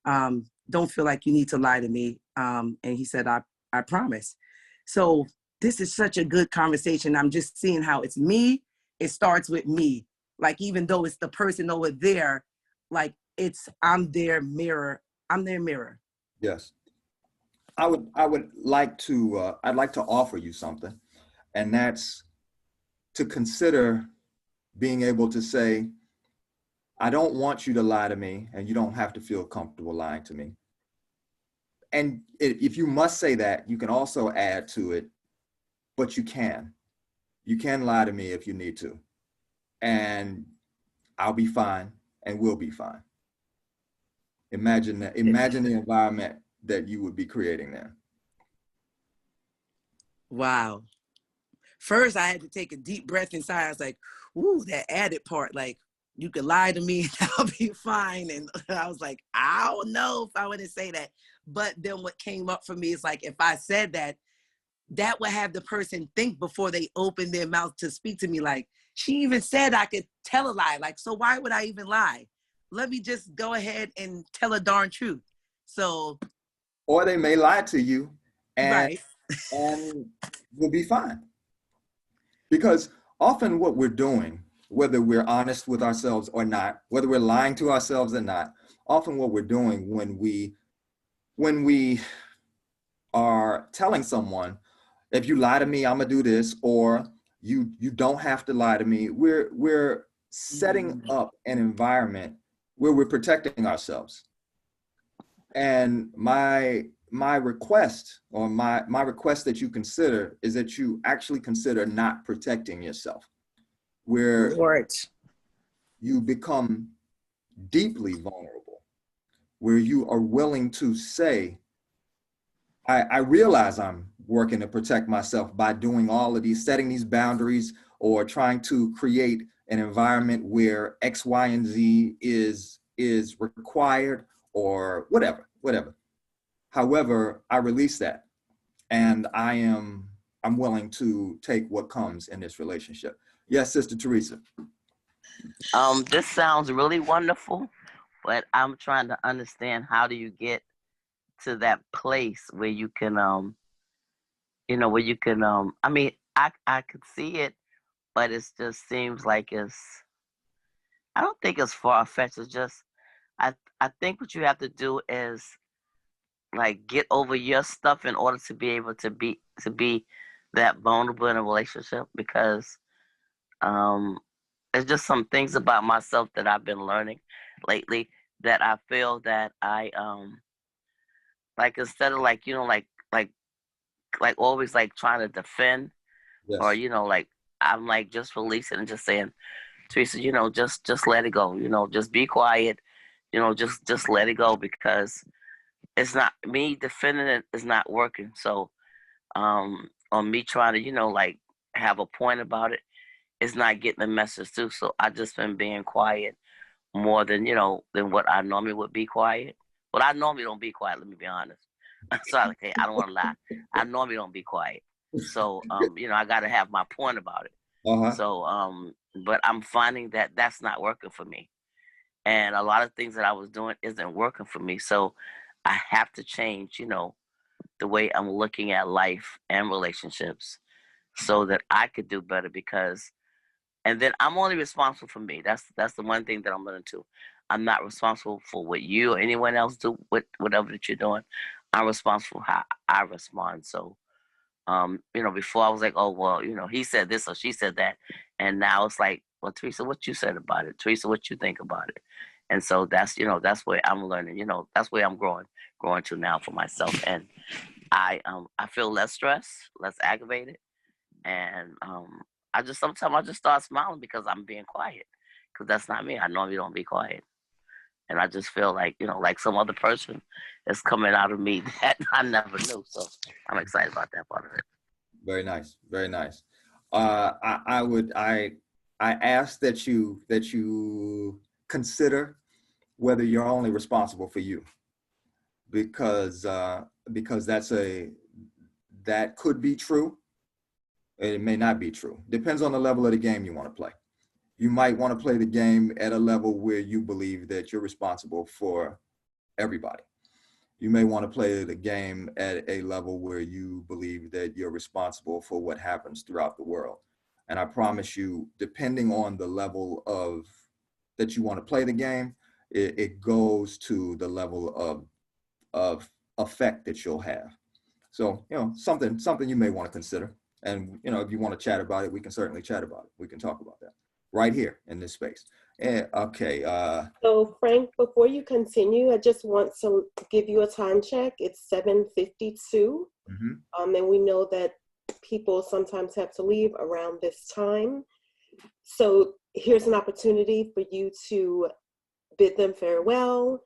Speaker 10: don't feel like you need to lie to me. And he said, I promise. So this is such a good conversation. I'm just seeing how it's me. It starts with me. Like, even though it's the person over there, like I'm their mirror. I'm their mirror.
Speaker 1: Yes. I would like to, I'd like to offer you something, and that's to consider being able to say, I don't want you to lie to me, and you don't have to feel comfortable lying to me. And if you must say that, you can also add to it, but you can lie to me if you need to, and I'll be fine, and we'll be fine. Imagine that. Imagine the environment that you would be creating there.
Speaker 10: Wow. First, I had to take a deep breath inside. I was like, ooh, that added part, like, you could lie to me and I'll be fine. And I was like, I don't know if I wouldn't say that. But then what came up for me is like, if I said that, that would have the person think before they open their mouth to speak to me. Like, she even said I could tell a lie. Like, so why would I even lie? Let me just go ahead and tell a darn truth. So.
Speaker 1: Or they may lie to you and,
Speaker 10: right.
Speaker 1: and we'll be fine. Because often what we're doing, whether we're honest with ourselves or not, whether we're lying to ourselves or not, often what we're doing when we are telling someone, if you lie to me, I'm gonna do this, or you don't have to lie to me, we're setting up an environment where we're protecting ourselves. And my request, or my request that you consider, is that you actually consider not protecting yourself, where you become deeply vulnerable, where you are willing to say, I realize I'm working to protect myself by doing all of these, setting these boundaries, or trying to create an environment where X, Y, and Z is required, or whatever. However, I release that, and I'm willing to take what comes in this relationship. Yes, Sister Teresa.
Speaker 6: This sounds really wonderful, but I'm trying to understand, how do you get to that place where you can, I mean, I could see it, but it just seems like I don't think it's far-fetched. It's just, I think what you have to do is, like, get over your stuff in order to be able to be that vulnerable in a relationship, because there's just some things about myself that I've been learning lately that I feel that I like, instead of like always like trying to defend,
Speaker 1: Yes.
Speaker 6: or like, I'm like just releasing and just saying, Teresa, just let it go, just be quiet, just let it go, because it's not me defending it is not working. So on me trying to like have a point about it, it's not getting the message through. So I just been being quiet more than than what I normally would be quiet. But I normally don't be quiet, let me be honest. So okay, I don't want to lie. I normally don't be quiet. So I got to have my point about it.
Speaker 1: Uh-huh.
Speaker 6: So but I'm finding that that's not working for me. and a lot of things that I was doing isn't working for me. So I have to change, the way I'm looking at life and relationships so that I could do better and then I'm only responsible for me. That's the one thing that I'm learning too. I'm not responsible for what you or anyone else do with whatever that you're doing. I'm responsible for how I respond. So, before I was like, oh, well, he said this or she said that. And now it's like, well, Teresa, what you said about it? Teresa, what you think about it? And so that's where I'm learning, that's where I'm growing to now for myself. And I feel less stressed, less aggravated. And sometimes I just start smiling because I'm being quiet, because that's not me. I normally don't be quiet. And I just feel like, like some other person is coming out of me that I never knew. So I'm excited about that part of it.
Speaker 1: Very nice. Very nice. I ask that you consider whether you're only responsible for you, because that could be true. It may not be true. Depends on the level of the game you want to play. You might want to play the game at a level where you believe that you're responsible for everybody. You may want to play the game at a level where you believe that you're responsible for what happens throughout the world. And I promise you, depending on the level of that you want to play the game, it goes to the level of effect that you'll have. So, something you may want to consider. And, if you want to chat about it, we can certainly chat about it. We can talk about that right here in this space. Okay.
Speaker 9: So Frank, before you continue, I just want to give you a time check. It's 7:52. And we know that people sometimes have to leave around this time. So here's an opportunity for you to bid them farewell.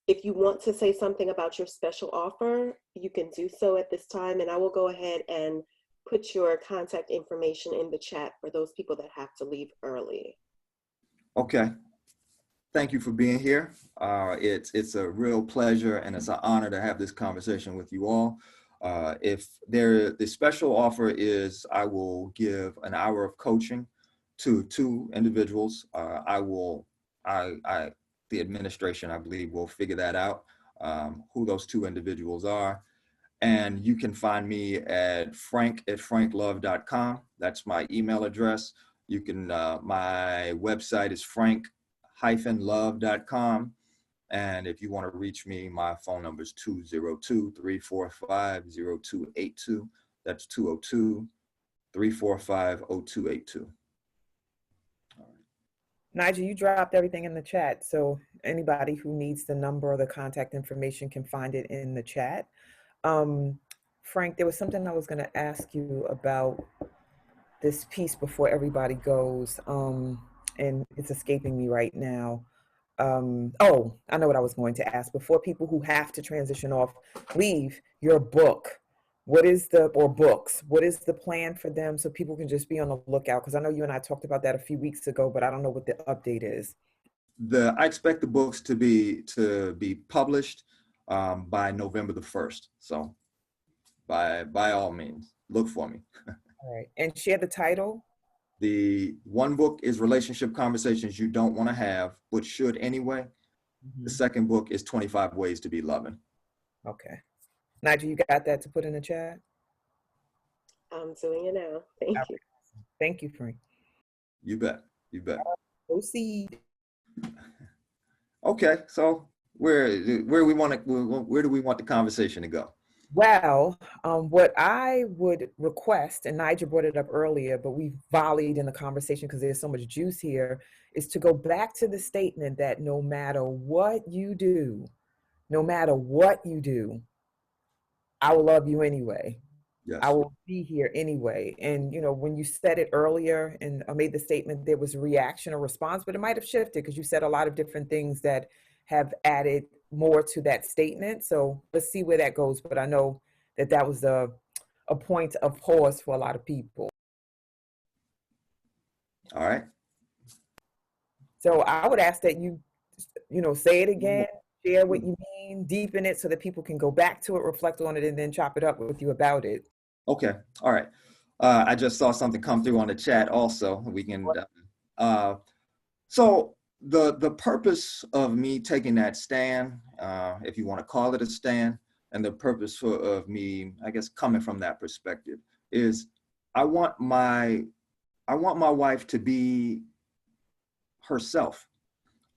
Speaker 9: If you want to say something about your special offer, you can do so at this time. And I will go ahead and put your contact information in the chat for those people that have to leave early.
Speaker 1: Okay. Thank you for being here. It's a real pleasure and it's an honor to have this conversation with you all. The special offer is I will give an hour of coaching to 2 individuals. The administration, I believe, will figure that out, who those 2 individuals are. And you can find me at frank@franklove.com. That's my email address. You can, my website is frank-love.com. And if you want to reach me, my phone number is 202-345-0282. That's 202-345-0282.
Speaker 2: Nigel, you dropped everything in the chat. So anybody who needs the number or the contact information can find it in the chat. Frank, there was something I was going to ask you about this piece before everybody goes, and it's escaping me right now. Oh, I know what I was going to ask. Before people who have to transition off leave, your book, what is the plan for them so people can just be on the lookout? Because I know you and I talked about that a few weeks ago, but I don't know what the update is.
Speaker 1: I expect the books to be published by November the 1st. So by all means, look for me.
Speaker 2: All right. And share the title.
Speaker 1: The one book is Relationship Conversations You Don't Want to Have, but should anyway. The second book is 25 Ways to Be Loving.
Speaker 2: Okay. Nigel, you got that to put in the chat?
Speaker 9: I'm doing it now. Thank you.
Speaker 2: Thank you, Frank.
Speaker 1: You bet. You bet.
Speaker 2: Proceed.
Speaker 1: Okay. So where do we want the conversation to go?
Speaker 2: Well, what I would request, and Nigel brought it up earlier, but we volleyed in the conversation because there's so much juice here, is to go back to the statement that no matter what you do, I will love you anyway.
Speaker 1: Yes.
Speaker 2: I will be here anyway. And, when you said it earlier and I made the statement, there was a reaction or response, but it might have shifted because you said a lot of different things that have added more to that statement. So let's see where that goes. But I know that was a point of pause for a lot of people.
Speaker 1: All right.
Speaker 2: So I would ask that you say it again, share what you mean, deepen it so that people can go back to it, reflect on it, and then chop it up with you about it.
Speaker 1: Okay. All right. I just saw something come through on the chat also. We can, so the purpose of me taking that stand, if you want to call it a stand, and the purpose of me, I guess, coming from that perspective is I want my wife to be herself.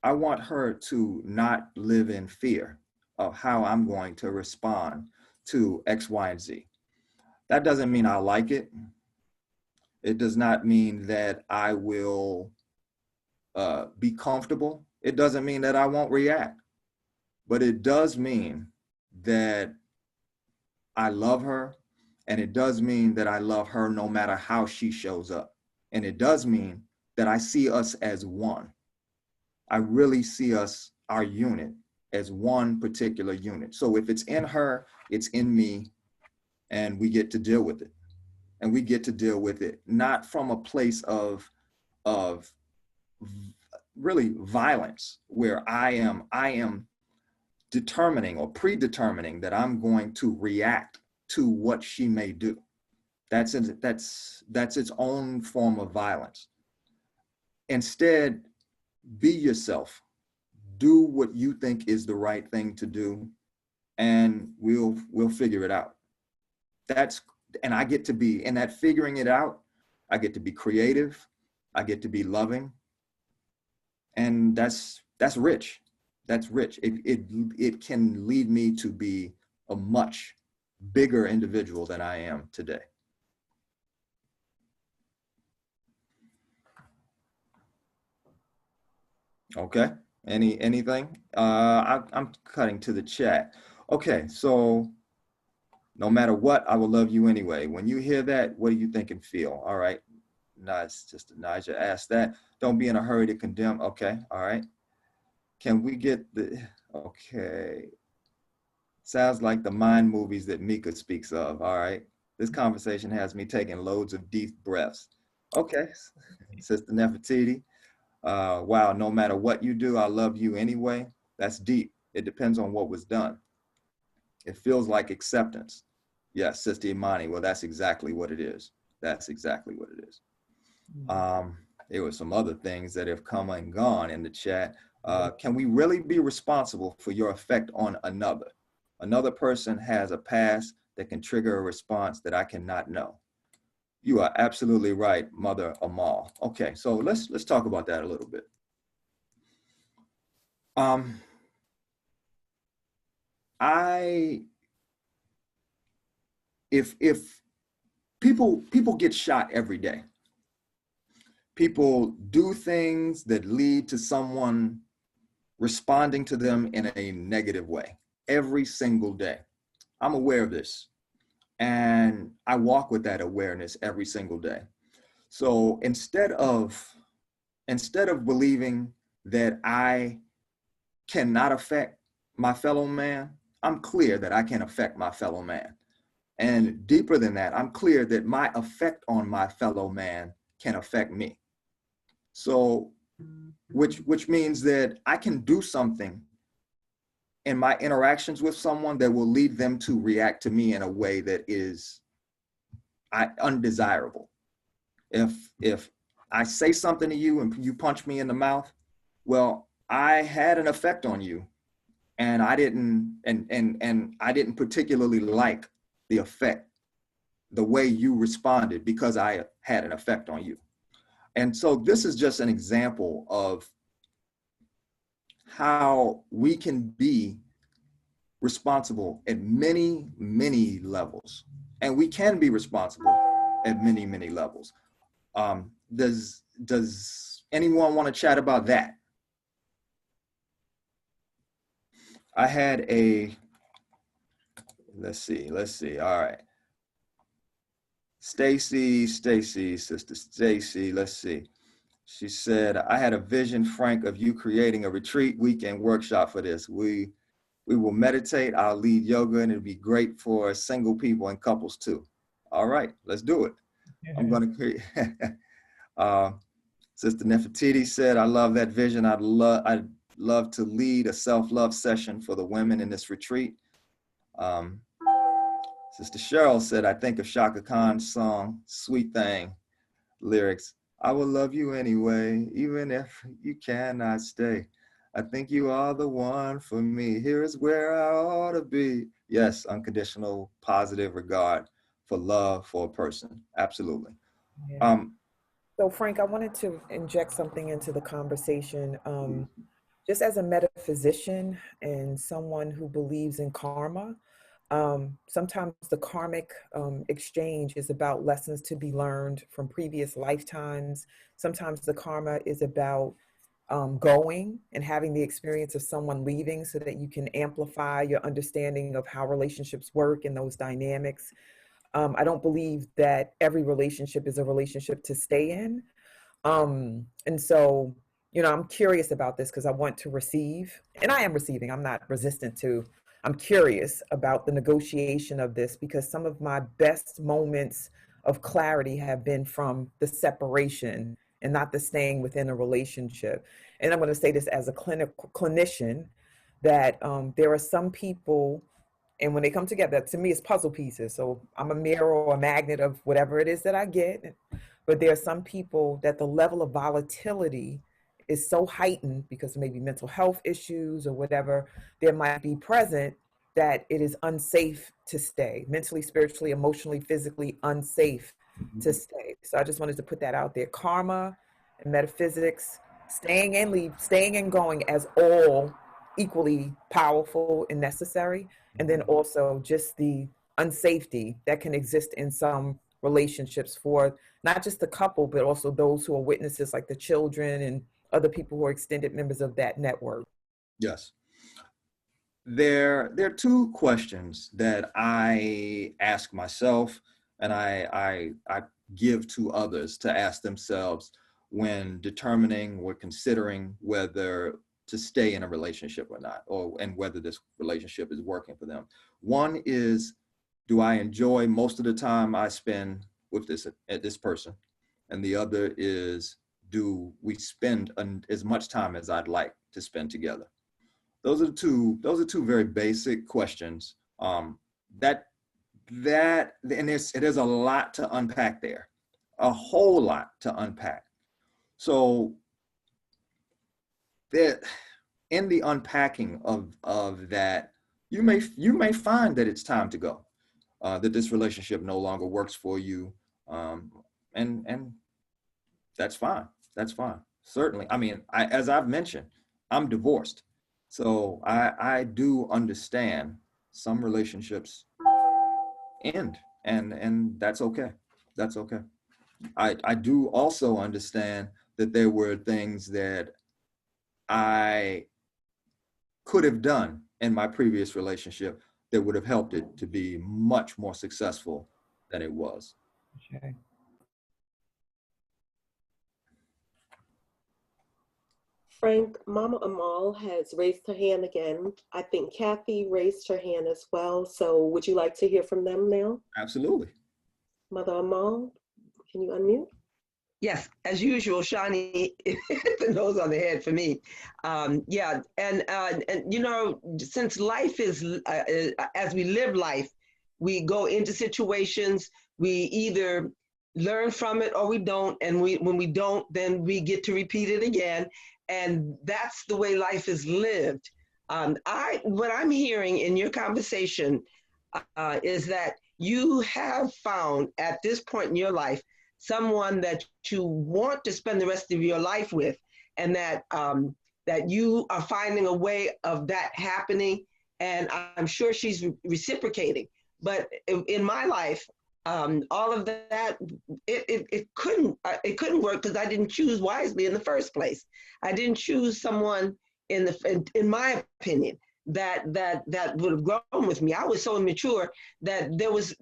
Speaker 1: I want her to not live in fear of how I'm going to respond to X, Y, and Z. That doesn't mean I like it. It does not mean that I will be comfortable. It doesn't mean that I won't react. But it does mean that I love her, and it does mean that I love her no matter how she shows up. And it does mean that I see us as one. I really see us, our unit, as one particular unit. So if it's in her, it's in me, and we get to deal with it. And we get to deal with it not from a place of really violence, where I am determining or predetermining that I'm going to react to what she may do. That's its own form of violence. Instead, be yourself. Do what you think is the right thing to do, and we'll figure it out. And I get to be in that figuring it out. I get to be creative. I get to be loving, and that's rich. That's rich. It can lead me to be a much bigger individual than I am today. Okay. Anything? I'm cutting to the chat. Okay, so no matter what, I will love you anyway. When you hear that, what do you think and feel? All right. Nice. Sister Naja asked that. Don't be in a hurry to condemn. Okay. All right. Can we get okay. Sounds like the mind movies that Mika speaks of. All right. This conversation has me taking loads of deep breaths. Okay. Sister Nefertiti. Wow, no matter what you do, I love you anyway. That's deep. It depends on what was done. It feels like acceptance. Yes, Sister Imani. Well, that's exactly what it is. That's exactly what it is. There were some other things that have come and gone in the chat. Can we really be responsible for your effect on another? Another person has a past that can trigger a response that I cannot know. You are absolutely right, Mother Amal. Okay, so let's talk about that a little bit. If people get shot every day, people do things that lead to someone responding to them in a negative way every single day. I'm aware of this, and I walk with that awareness every single day. So instead of believing that I cannot affect my fellow man, I'm clear that I can affect my fellow man. And deeper than that, I'm clear that my effect on my fellow man can affect me. So, which means that I can do something in my interactions with someone that will lead them to react to me in a way that is undesirable. If I say something to you and you punch me in the mouth, well, I had an effect on you, and I didn't particularly like the effect, the way you responded, because I had an effect on you. And so this is just an example of how we can be responsible at many, many levels. And we can be responsible at many, many levels. Does anyone want to chat about that? I had let's see. All right. Stacy, Sister Stacy, let's see. She said, I had a vision, Frank, of you creating a retreat weekend workshop for this. We will meditate, I'll lead yoga, and it'll be great for single people and couples too. All right, let's do it. I'm gonna create. Sister Nefertiti said, I love that vision. I'd love to lead a self-love session for the women in this retreat. Sister Cheryl said, I think of Shaka Khan's song, Sweet Thing lyrics. I will love you anyway, even if you cannot stay. I think you are the one for me. Here is where I ought to be. Yes, unconditional positive regard for love for a person. Absolutely.
Speaker 2: Yeah.
Speaker 1: Um,
Speaker 2: So Frank, I wanted to inject something into the conversation. Just as a metaphysician and someone who believes in karma, sometimes the karmic exchange is about lessons to be learned from previous lifetimes. Sometimes the karma is about going and having the experience of someone leaving so that you can amplify your understanding of how relationships work and those dynamics. I don't believe that every relationship is a relationship to stay in. And so, you know, I'm curious about this because I want to receive, and I am receiving. I'm not resistant to. I'm curious about the negotiation of this because some of my best moments of clarity have been from the separation and not the staying within a relationship. And I'm going to say this as a clinician that there are some people, and when they come together, to me, it's puzzle pieces. So I'm a mirror or a magnet of whatever it is that I get. But there are some people that the level of volatility is so heightened because maybe mental health issues or whatever there might be present that it is unsafe to stay, mentally, spiritually, emotionally, physically unsafe to stay. So I just wanted to put that out there. Karma and metaphysics, staying and going as all equally powerful and necessary. And then also just the unsafety that can exist in some relationships for not just the couple, but also those who are witnesses, like the children and other people who are extended members of that network.
Speaker 1: yes. There are two questions that I ask myself and I give to others to ask themselves when determining or considering whether to stay in a relationship or not, and whether this relationship is working for them. One is, do I enjoy most of the time I spend with this person? And the other is, do we spend as much time as I'd like to spend together? Those are two very basic questions. And there's a lot to unpack there, a whole lot to unpack. So that in the unpacking of that, you may find that it's time to go, that this relationship no longer works for you, and that's fine. That's fine. Certainly. I mean, as I've mentioned, I'm divorced. So I do understand some relationships end, and that's okay. That's okay. I do also understand that there were things that I could have done in my previous relationship that would have helped it to be much more successful than it was.
Speaker 2: Okay.
Speaker 9: Frank, Mama Amal has raised her hand again. I think Kathy raised her hand as well. So would you like to hear from them now?
Speaker 1: Absolutely.
Speaker 9: Mother Amal, can you unmute?
Speaker 4: Yes, as usual, Shani hit the nose on the head for me. Yeah, and you know, since life is, as we live life, we go into situations, we either learn from it or we don't, and when we don't, then we get to repeat it again, and that's the way life is lived. What I'm hearing in your conversation is that you have found at this point in your life someone that you want to spend the rest of your life with, and that that you are finding a way of that happening, and I'm sure she's reciprocating. But in my life, all of that, it couldn't work because I didn't choose wisely in the first place. I didn't choose someone in my opinion that would have grown with me. I was so immature that there was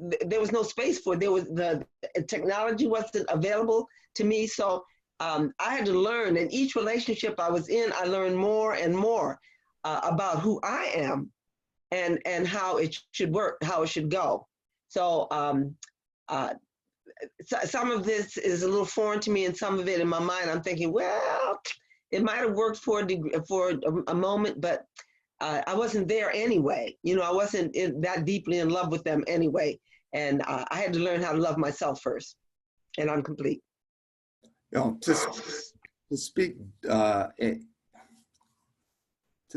Speaker 4: no space for it. The technology wasn't available to me, so I had to learn. In each relationship I was in, I learned more and more about who I am and how it should work, how it should go. So some of this is a little foreign to me, and some of it in my mind I'm thinking, well, it might have worked for a moment, but I wasn't there anyway. You know, I wasn't that deeply in love with them anyway. And I had to learn how to love myself first. And I'm complete.
Speaker 1: To speak to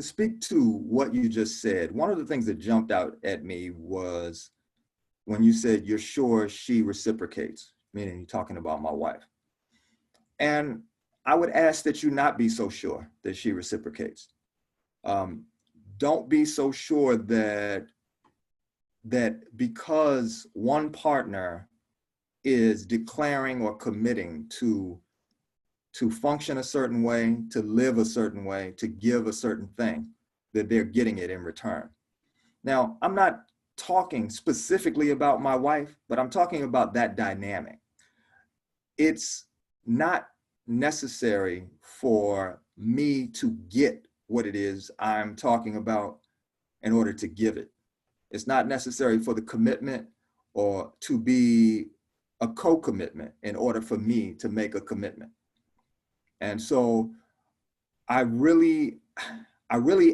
Speaker 1: speak to what you just said, one of the things that jumped out at me was when you said you're sure she reciprocates, meaning you're talking about my wife. And I would ask that you not be so sure that she reciprocates. Don't be so sure that because one partner is declaring or committing to function a certain way, to live a certain way, to give a certain thing, that they're getting it in return. Now, I'm not talking specifically about my wife, but I'm talking about that dynamic. It's not necessary for me to get what it is I'm talking about in order to give it. It's not necessary for the commitment or to be a co-commitment in order for me to make a commitment. And so I really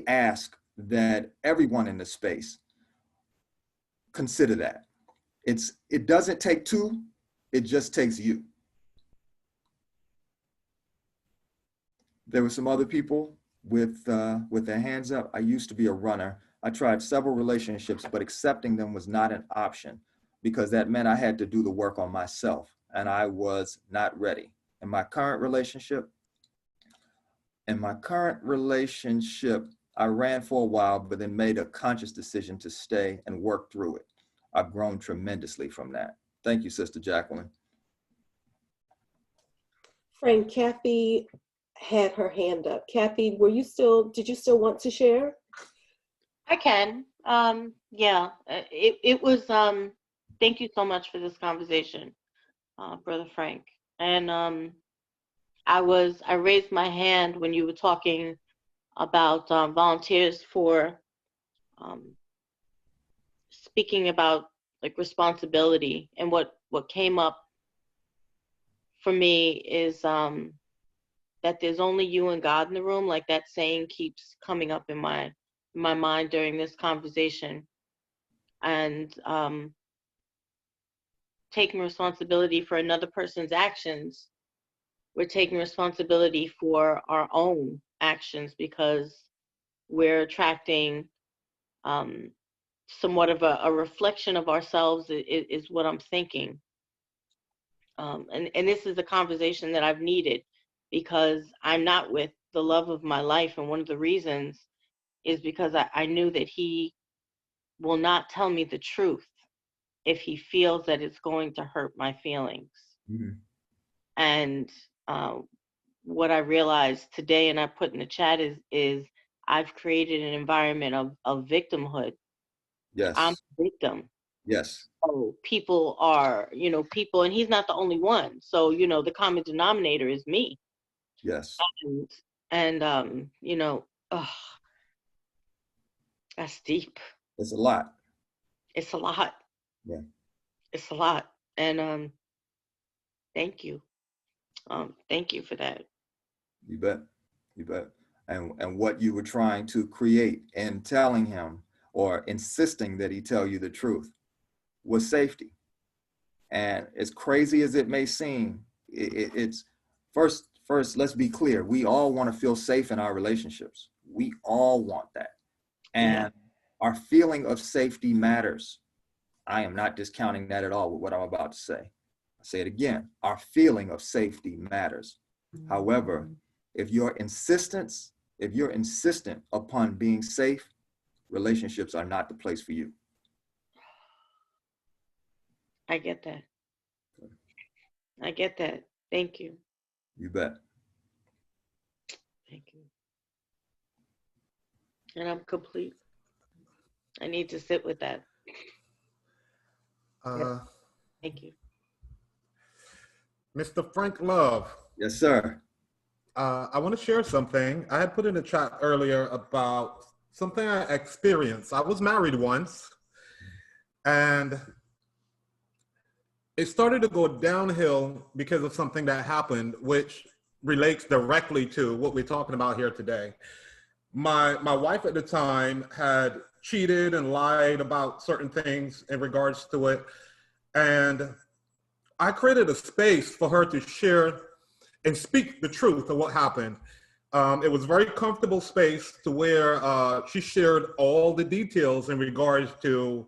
Speaker 1: ask that everyone in the space consider that. It doesn't take two, it just takes you. There were some other people with their hands up. I used to be a runner. I tried several relationships, but accepting them was not an option because that meant I had to do the work on myself, and I was not ready. In my current relationship, I ran for a while, but then made a conscious decision to stay and work through it. I've grown tremendously from that. Thank you, Sister Jacqueline.
Speaker 9: Frank, Kathy had her hand up. Kathy, did you still want to share?
Speaker 11: I can. Yeah, it was, thank you so much for this conversation, Brother Frank. And I raised my hand when you were talking about volunteers for speaking about like responsibility. And what came up for me is that there's only you and God in the room. Like that saying keeps coming up in my mind during this conversation. And taking responsibility for another person's actions, we're taking responsibility for our own actions because we're attracting somewhat of a reflection of ourselves is what I'm thinking. And this is a conversation that I've needed because I'm not with the love of my life. And one of the reasons is because I knew that he will not tell me the truth if he feels that it's going to hurt my feelings. Mm-hmm. And what I realized today, and I put in the chat, is I've created an environment of victimhood.
Speaker 1: Yes.
Speaker 11: I'm a victim.
Speaker 1: Yes.
Speaker 11: So people are, people, and he's not the only one. So, the common denominator is me.
Speaker 1: Yes.
Speaker 11: And that's deep.
Speaker 1: It's a lot.
Speaker 11: It's a lot.
Speaker 1: Yeah.
Speaker 11: It's a lot. And thank you. Thank you for that.
Speaker 1: You bet. You bet. And what you were trying to create and telling him or insisting that he tell you the truth was safety. And as crazy as it may seem, it's first, let's be clear. We all want to feel safe in our relationships. We all want that. And our feeling of safety matters. I am not discounting that at all with what I'm about to say. I say it again, our feeling of safety matters. Mm-hmm. However, if you're insistent upon being safe, relationships are not the place for you.
Speaker 11: I get that. I get that. Thank you.
Speaker 1: You bet.
Speaker 11: Thank you. And I'm complete. I need to sit with that. Thank you.
Speaker 12: Mr. Frank Love.
Speaker 1: Yes, sir.
Speaker 12: I want to share something. I had put in the chat earlier about something I experienced. I was married once, and it started to go downhill because of something that happened, which relates directly to what we're talking about here today. My wife at the time had cheated and lied about certain things in regards to it. And I created a space for her to share and speak the truth of what happened. It was a very comfortable space to where she shared all the details in regards to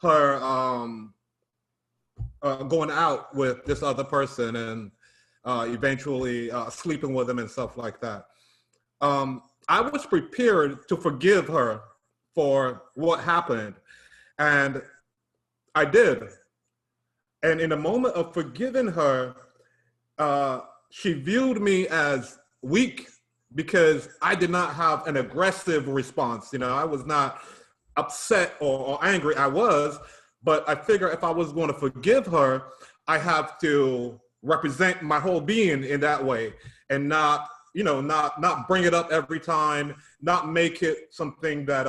Speaker 12: her going out with this other person and eventually sleeping with him and stuff like that. I was prepared to forgive her for what happened, and I did. And in the moment of forgiving her, she viewed me as weak because I did not have an aggressive response. You know, I was not upset or angry. I was, but I figure if I was going to forgive her, I have to represent my whole being in that way and not, you know, not bring it up every time, not make it something that,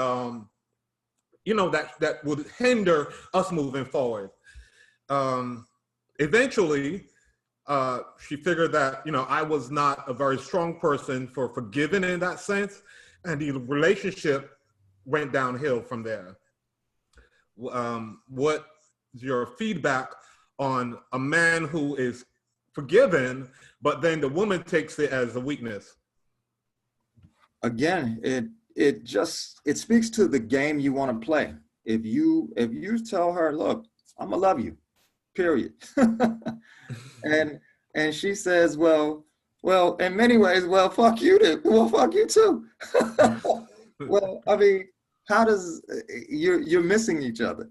Speaker 12: you know, that would hinder us moving forward. Eventually, she figured that, you know, I was not a very strong person for forgiving in that sense, and the relationship went downhill from there. What's your feedback on a man who is forgiven, but then the woman takes it as a weakness?
Speaker 1: Again, it speaks to the game you want to play. If you tell her, look, I'm gonna love you, period. and she says, well, in many ways, well, fuck you too. Well, fuck you too. Well, I mean, how does you're missing each other?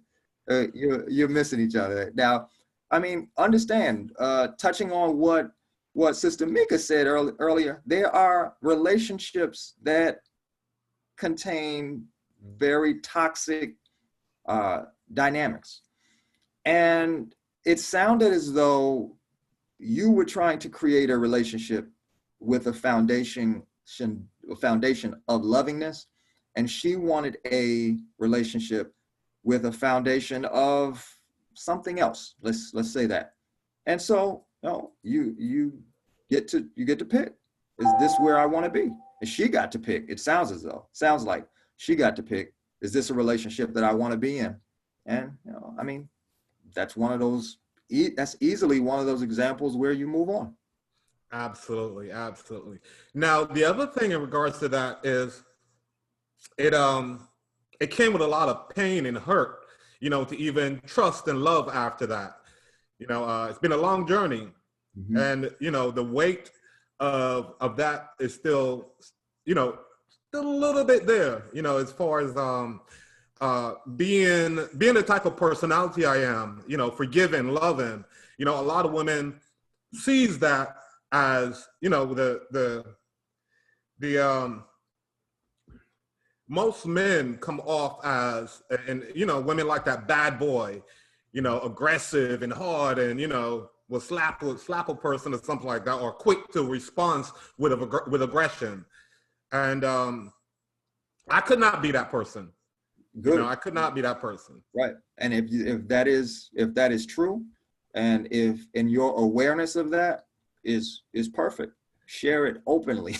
Speaker 1: You're missing each other. Now, I mean, understand, touching on what Sister Mika said earlier, there are relationships that contain very toxic dynamics. And it sounded as though you were trying to create a relationship with a foundation of lovingness, and she wanted a relationship with a foundation of something else. Let's say that. And so, you get to pick. Is this where I want to be? And she got to pick. It sounds like she got to pick. Is this a relationship that I want to be in? And I mean, that's one of those. That's easily one of those examples where you move on.
Speaker 12: Absolutely, absolutely. Now, the other thing in regards to that is, it came with a lot of pain and hurt, to even trust and love after that. It's been a long journey, mm-hmm. and the weight of that is still, still a little bit there. As far as being the type of personality I am, forgiving, loving. A lot of women sees that as most men come off as, and women like that bad boy, aggressive and hard, and will slap a person or something like that, or quick to respond with aggression. And I could not be that person.
Speaker 1: Good.
Speaker 12: I could not be that person.
Speaker 1: Right. And if that is true, and if in your awareness of that is perfect, share it openly.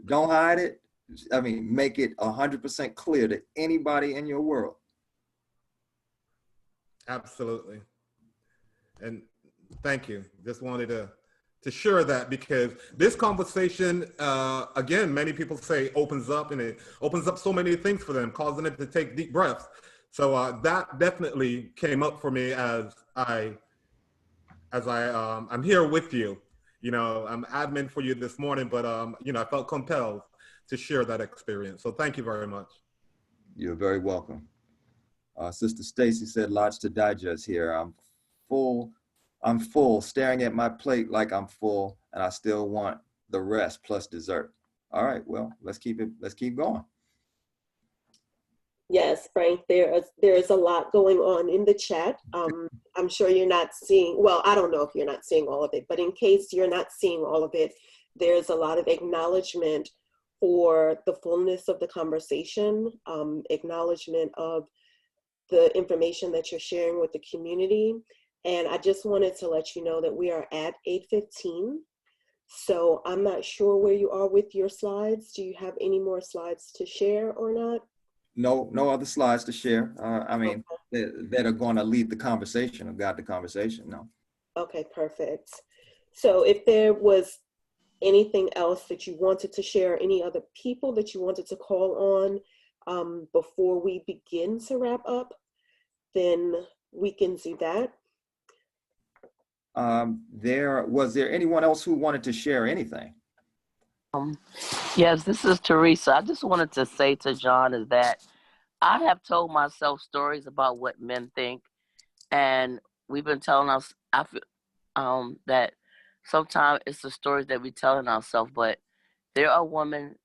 Speaker 1: Don't hide it. I mean, make it 100% clear to anybody in your world.
Speaker 12: Absolutely. And thank you. Just wanted to share that, because this conversation, again, many people say opens up, and it opens up so many things for them, causing them to take deep breaths. So that definitely came up for me as I'm here with you. I'm admin for you this morning, but I felt compelled to share that experience. So thank you very much.
Speaker 1: You're very welcome. Sister Stacy said, lots to digest here. I'm full, staring at my plate like I'm full, and I still want the rest plus dessert. All right, well, let's keep going.
Speaker 9: Yes, Frank, there is a lot going on in the chat. I'm sure you're not seeing, well, I don't know if you're not seeing all of it, but in case you're not seeing all of it, there's a lot of acknowledgement for the fullness of the conversation, acknowledgement of the information that you're sharing with the community. And I just wanted to let you know that we are at 8:15. So I'm not sure where you are with your slides. Do you have any more slides to share or not?
Speaker 1: No other slides to share. That are going to lead the conversation or guide the conversation. No.
Speaker 9: Okay, perfect. So if there was anything else that you wanted to share, any other people that you wanted to call on before we begin to wrap up, then we can do that.
Speaker 1: Was there anyone else who wanted to share anything?
Speaker 6: Yes, this is Teresa. I just wanted to say to John is that I have told myself stories about what men think, and we've been telling us that sometimes it's the stories that we telling ourselves, but there are women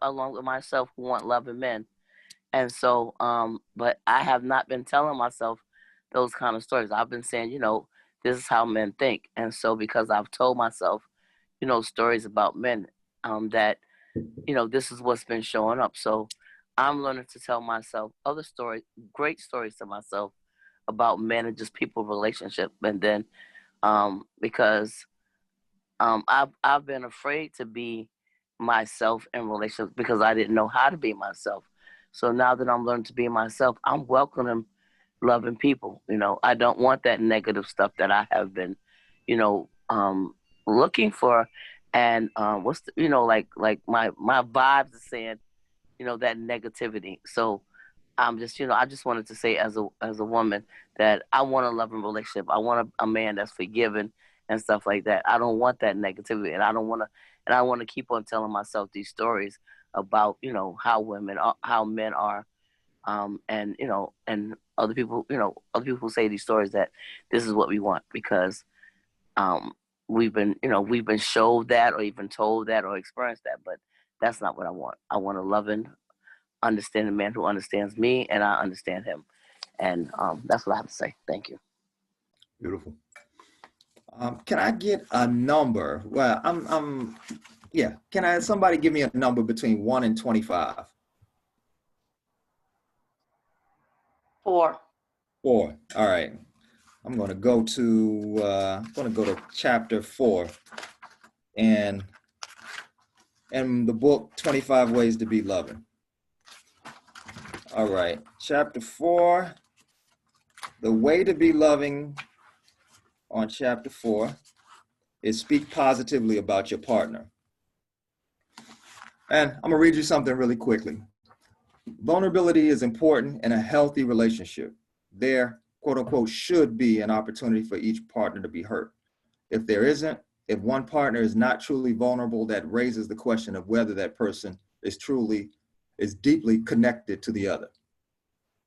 Speaker 6: along with myself who want loving men. And so, but I have not been telling myself those kind of stories. I've been saying, this is how men think. And so because I've told myself, stories about men, that, this is what's been showing up. So I'm learning to tell myself other stories, great stories to myself about men and just people relationship. And then, because I've been afraid to be myself in relationships because I didn't know how to be myself. So now that I'm learning to be myself, I'm welcoming loving people. I don't want that negative stuff that I have been, looking for. And like my vibes are saying, that negativity. So I'm just, I just wanted to say as a woman that I want a loving relationship. I want a man that's forgiving and stuff like that. I don't want that negativity, and I want to keep on telling myself these stories about, how men are, and other people say these stories that this is what we want because we've been showed that or even told that or experienced that, but that's not what I want. I want a loving, understanding man who understands me and I understand him, and that's what I have to say. Thank you.
Speaker 1: Beautiful. Can I get a number? Well, somebody give me a number between 1 and 25?
Speaker 11: 4.
Speaker 1: 4. All right. I'm going to go to chapter 4 and the book 25 Ways to Be Loving. All right. Chapter 4, the way to be loving on chapter 4 is speak positively about your partner. And I'm gonna read you something really quickly. Vulnerability is important in a healthy relationship. There, quote unquote, should be an opportunity for each partner to be hurt. If there isn't, if one partner is not truly vulnerable, that raises the question of whether that person is deeply connected to the other.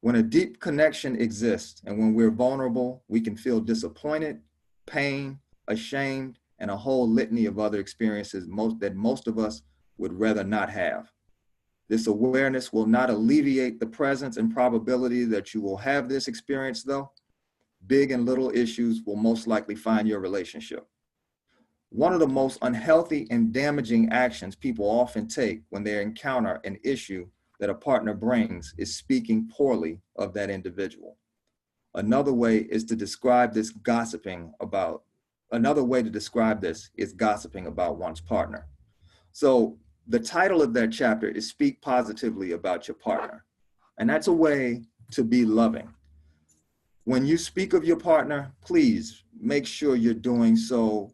Speaker 1: When a deep connection exists and when we're vulnerable, we can feel disappointed, pain, ashamed, and a whole litany of other experiences that most of us would rather not have. This awareness will not alleviate the presence and probability that you will have this experience, though. Big and little issues will most likely find your relationship. One of the most unhealthy and damaging actions people often take when they encounter an issue that a partner brings is speaking poorly of that individual. Another way to describe this is gossiping about one's partner. So the title of that chapter is Speak Positively About Your Partner. And that's a way to be loving. When you speak of your partner, please make sure you're doing so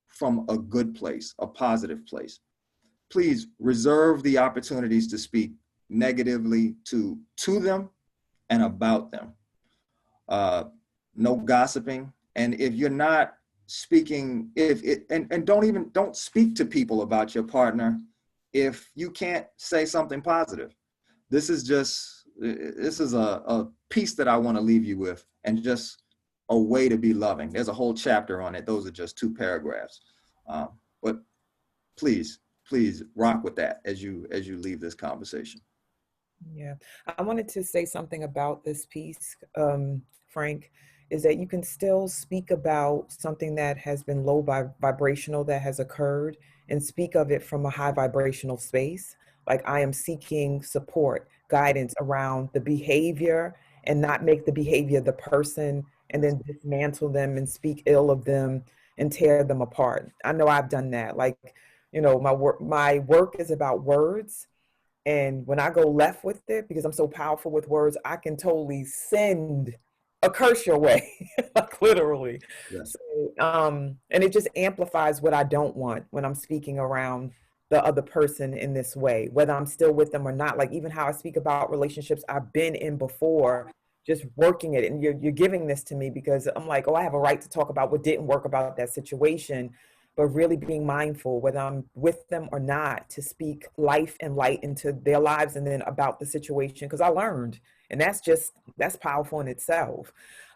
Speaker 1: from a good place, a positive place. Please reserve the opportunities to speak negatively to them and about them. No gossiping. And if you're not speaking, don't speak to people about your partner if you can't say something positive. This is a piece that I want to leave you with, and just a way to be loving. There's a whole chapter on it. Those are just 2 paragraphs. But please rock with that as you leave this conversation.
Speaker 2: Yeah, I wanted to say something about this piece, Frank, is that you can still speak about something that has been low vibrational that has occurred and speak of it from a high vibrational space. Like, I am seeking support, guidance around the behavior, and not make the behavior the person and then dismantle them and speak ill of them and tear them apart. I know I've done that. Like, my work is about words. And when I go left with it, because I'm so powerful with words, I can totally send a curse your way, like literally.
Speaker 1: Yes.
Speaker 2: So, and it just amplifies what I don't want when I'm speaking around the other person in this way, whether I'm still with them or not. Like even how I speak about relationships I've been in before, just working it. And you're giving this to me because I'm like, oh, I have a right to talk about what didn't work about that situation, but really being mindful whether I'm with them or not to speak life and light into their lives and then about the situation because I learned. And that's powerful in itself.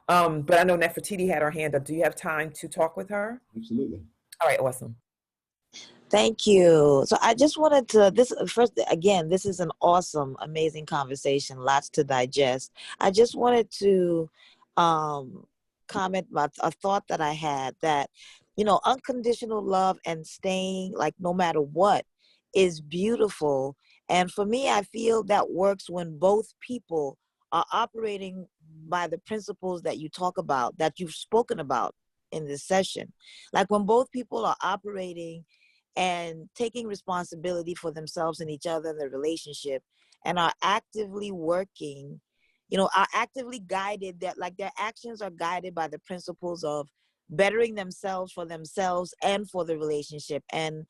Speaker 2: But I know Nefertiti had her hand up. Do you have time to talk with her?
Speaker 1: Absolutely.
Speaker 2: All right, awesome.
Speaker 8: Thank you. So I just wanted to, this is an awesome, amazing conversation, lots to digest. I just wanted to comment a thought that I had that, unconditional love and staying like no matter what is beautiful. And for me, I feel that works when both people are operating by the principles that you talk about, that you've spoken about in this session. Like when both people are operating and taking responsibility for themselves and each other in the relationship and are actively working, are actively guided, that like their actions are guided by the principles of bettering themselves for themselves and for the relationship and,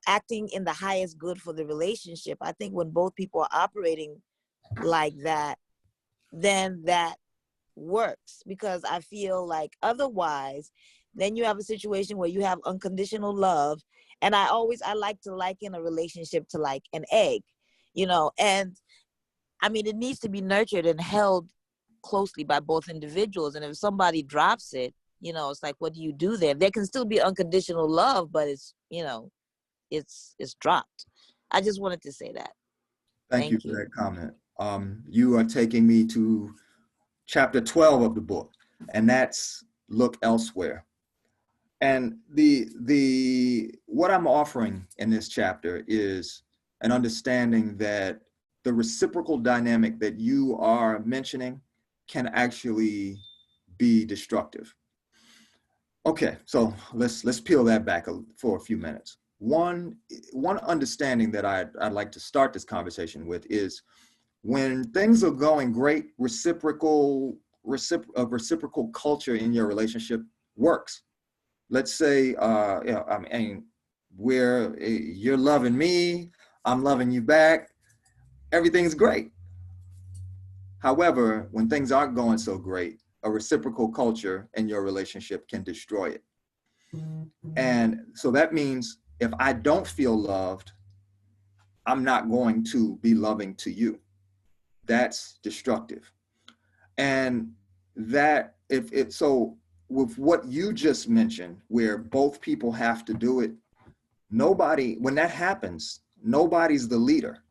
Speaker 8: acting in the highest good for the relationship. I think when both people are operating like that, then that works, because I feel like otherwise, then you have a situation where you have unconditional love. And I like to liken a relationship to like an egg, and I mean, it needs to be nurtured and held closely by both individuals. And if somebody drops it, it's like, what do you do there? There can still be unconditional love, but it's, it's dropped. I just wanted to say that.
Speaker 1: Thank you for that comment. You are taking me to chapter 12 of the book, and that's Look Elsewhere. And what I'm offering in this chapter is an understanding that the reciprocal dynamic that you are mentioning can actually be destructive. Okay, so let's peel that back for a few minutes. One understanding that I'd like to start this conversation with is when things are going great, reciprocal culture in your relationship works. Let's say, you're loving me, I'm loving you back, everything's great. However, when things aren't going so great, a reciprocal culture in your relationship can destroy it. And so that means if I don't feel loved, I'm not going to be loving to you. That's destructive. And that so with what you just mentioned, where both people have to do it, when that happens, nobody's the leader.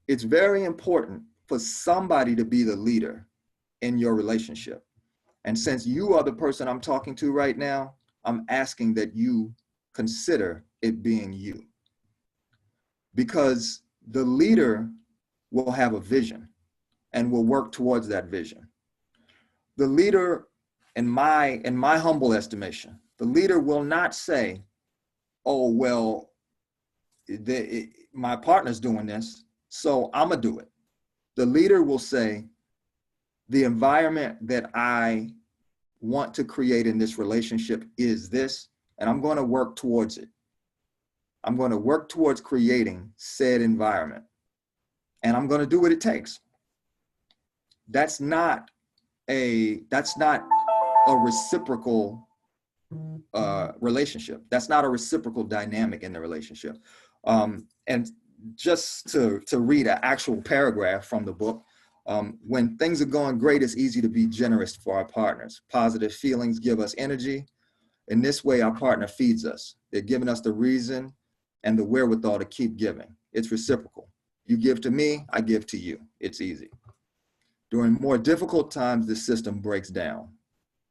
Speaker 1: It's very important for somebody to be the leader in your relationship. And since you are the person I'm talking to right now, I'm asking that you consider it being you. Because the leader will have a vision and will work towards that vision. The leader, in my humble estimation, the leader will not say, oh, well, my partner's doing this, so I'm gonna do it. The leader will say, the environment that I want to create in this relationship is this, and I'm going to work towards it. I'm going to work towards creating said environment, and I'm going to do what it takes. That's not a reciprocal relationship. That's not a reciprocal dynamic in the relationship. And just to read an actual paragraph from the book, when things are going great, it's easy to be generous for our partners. Positive feelings give us energy. In this way, our partner feeds us. They're giving us the reason and the wherewithal to keep giving. It's reciprocal. You give to me, I give to you. It's easy. During more difficult times, the system breaks down.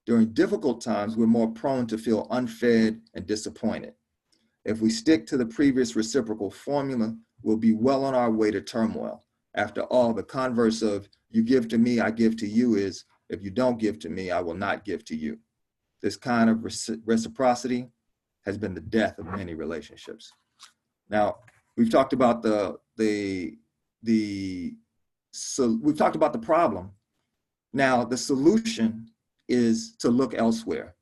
Speaker 1: During difficult times, we're more prone to feel unfed and disappointed. If we stick to the previous reciprocal formula, we'll be well on our way to turmoil. After all, the converse of you give to me, I give to you is, if you don't give to me, I will not give to you. This kind of reciprocity has been the death of many relationships. Now, we've talked about we've talked about the problem, Now, the solution is to look elsewhere.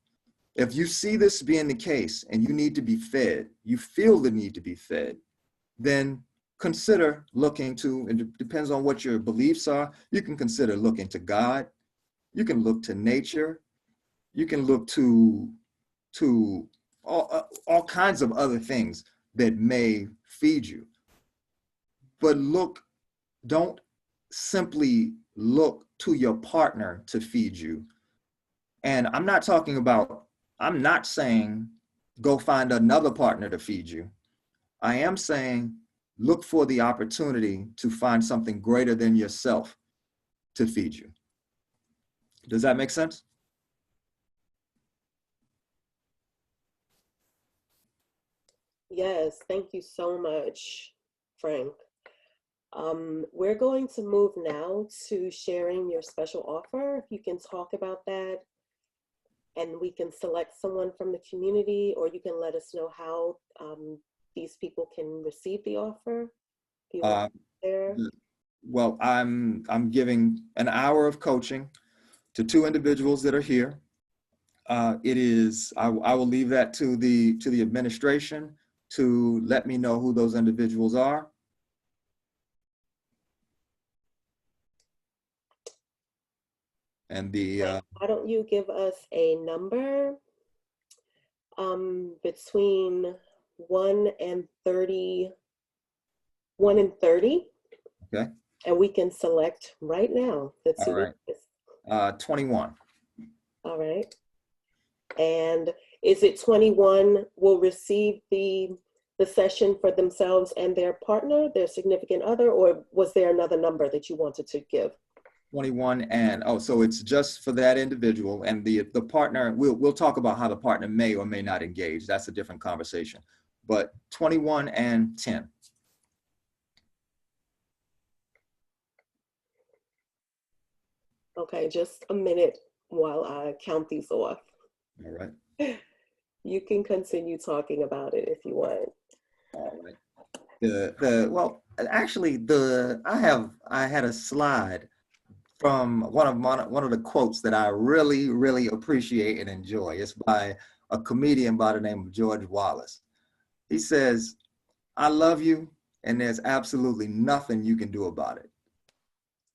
Speaker 1: If you see this being the case and you need to be fed, you feel the need to be fed, then consider looking to, and it depends on what your beliefs are, you can consider looking to God, you can look to nature, you can look to all kinds of other things that may feed you. But don't simply look to your partner to feed you. And I'm not saying go find another partner to feed you. I am saying look for the opportunity to find something greater than yourself to feed you. Does that make sense?
Speaker 9: Yes, thank you so much, Frank. We're going to move now to sharing your special offer. If you can talk about that, and we can select someone from the community, or you can let us know how these people can receive the offer. If you want there.
Speaker 1: Well, I'm giving an hour of coaching to 2 individuals that are here. I will leave that to the administration to let me know who those individuals are. And
Speaker 9: why don't you give us a number between 1 and 30, 1 and 30.
Speaker 1: Okay.
Speaker 9: And we can select right now. Let's see.
Speaker 1: All right. 21.
Speaker 9: All right. And is it 21 will receive the session for themselves and their partner, their significant other, or was there another number that you wanted to give?
Speaker 1: 21 and, so it's just for that individual, and the partner, we'll talk about how the partner may or may not engage. That's a different conversation. But 21 and 10.
Speaker 9: Okay, just a minute while I count these off.
Speaker 1: All right.
Speaker 9: You can continue talking about it if you want.
Speaker 1: All right. Well, actually, I had a slide from one of the quotes that I really, really appreciate and enjoy. It's by a comedian by the name of George Wallace. He says, "I love you, and there's absolutely nothing you can do about it."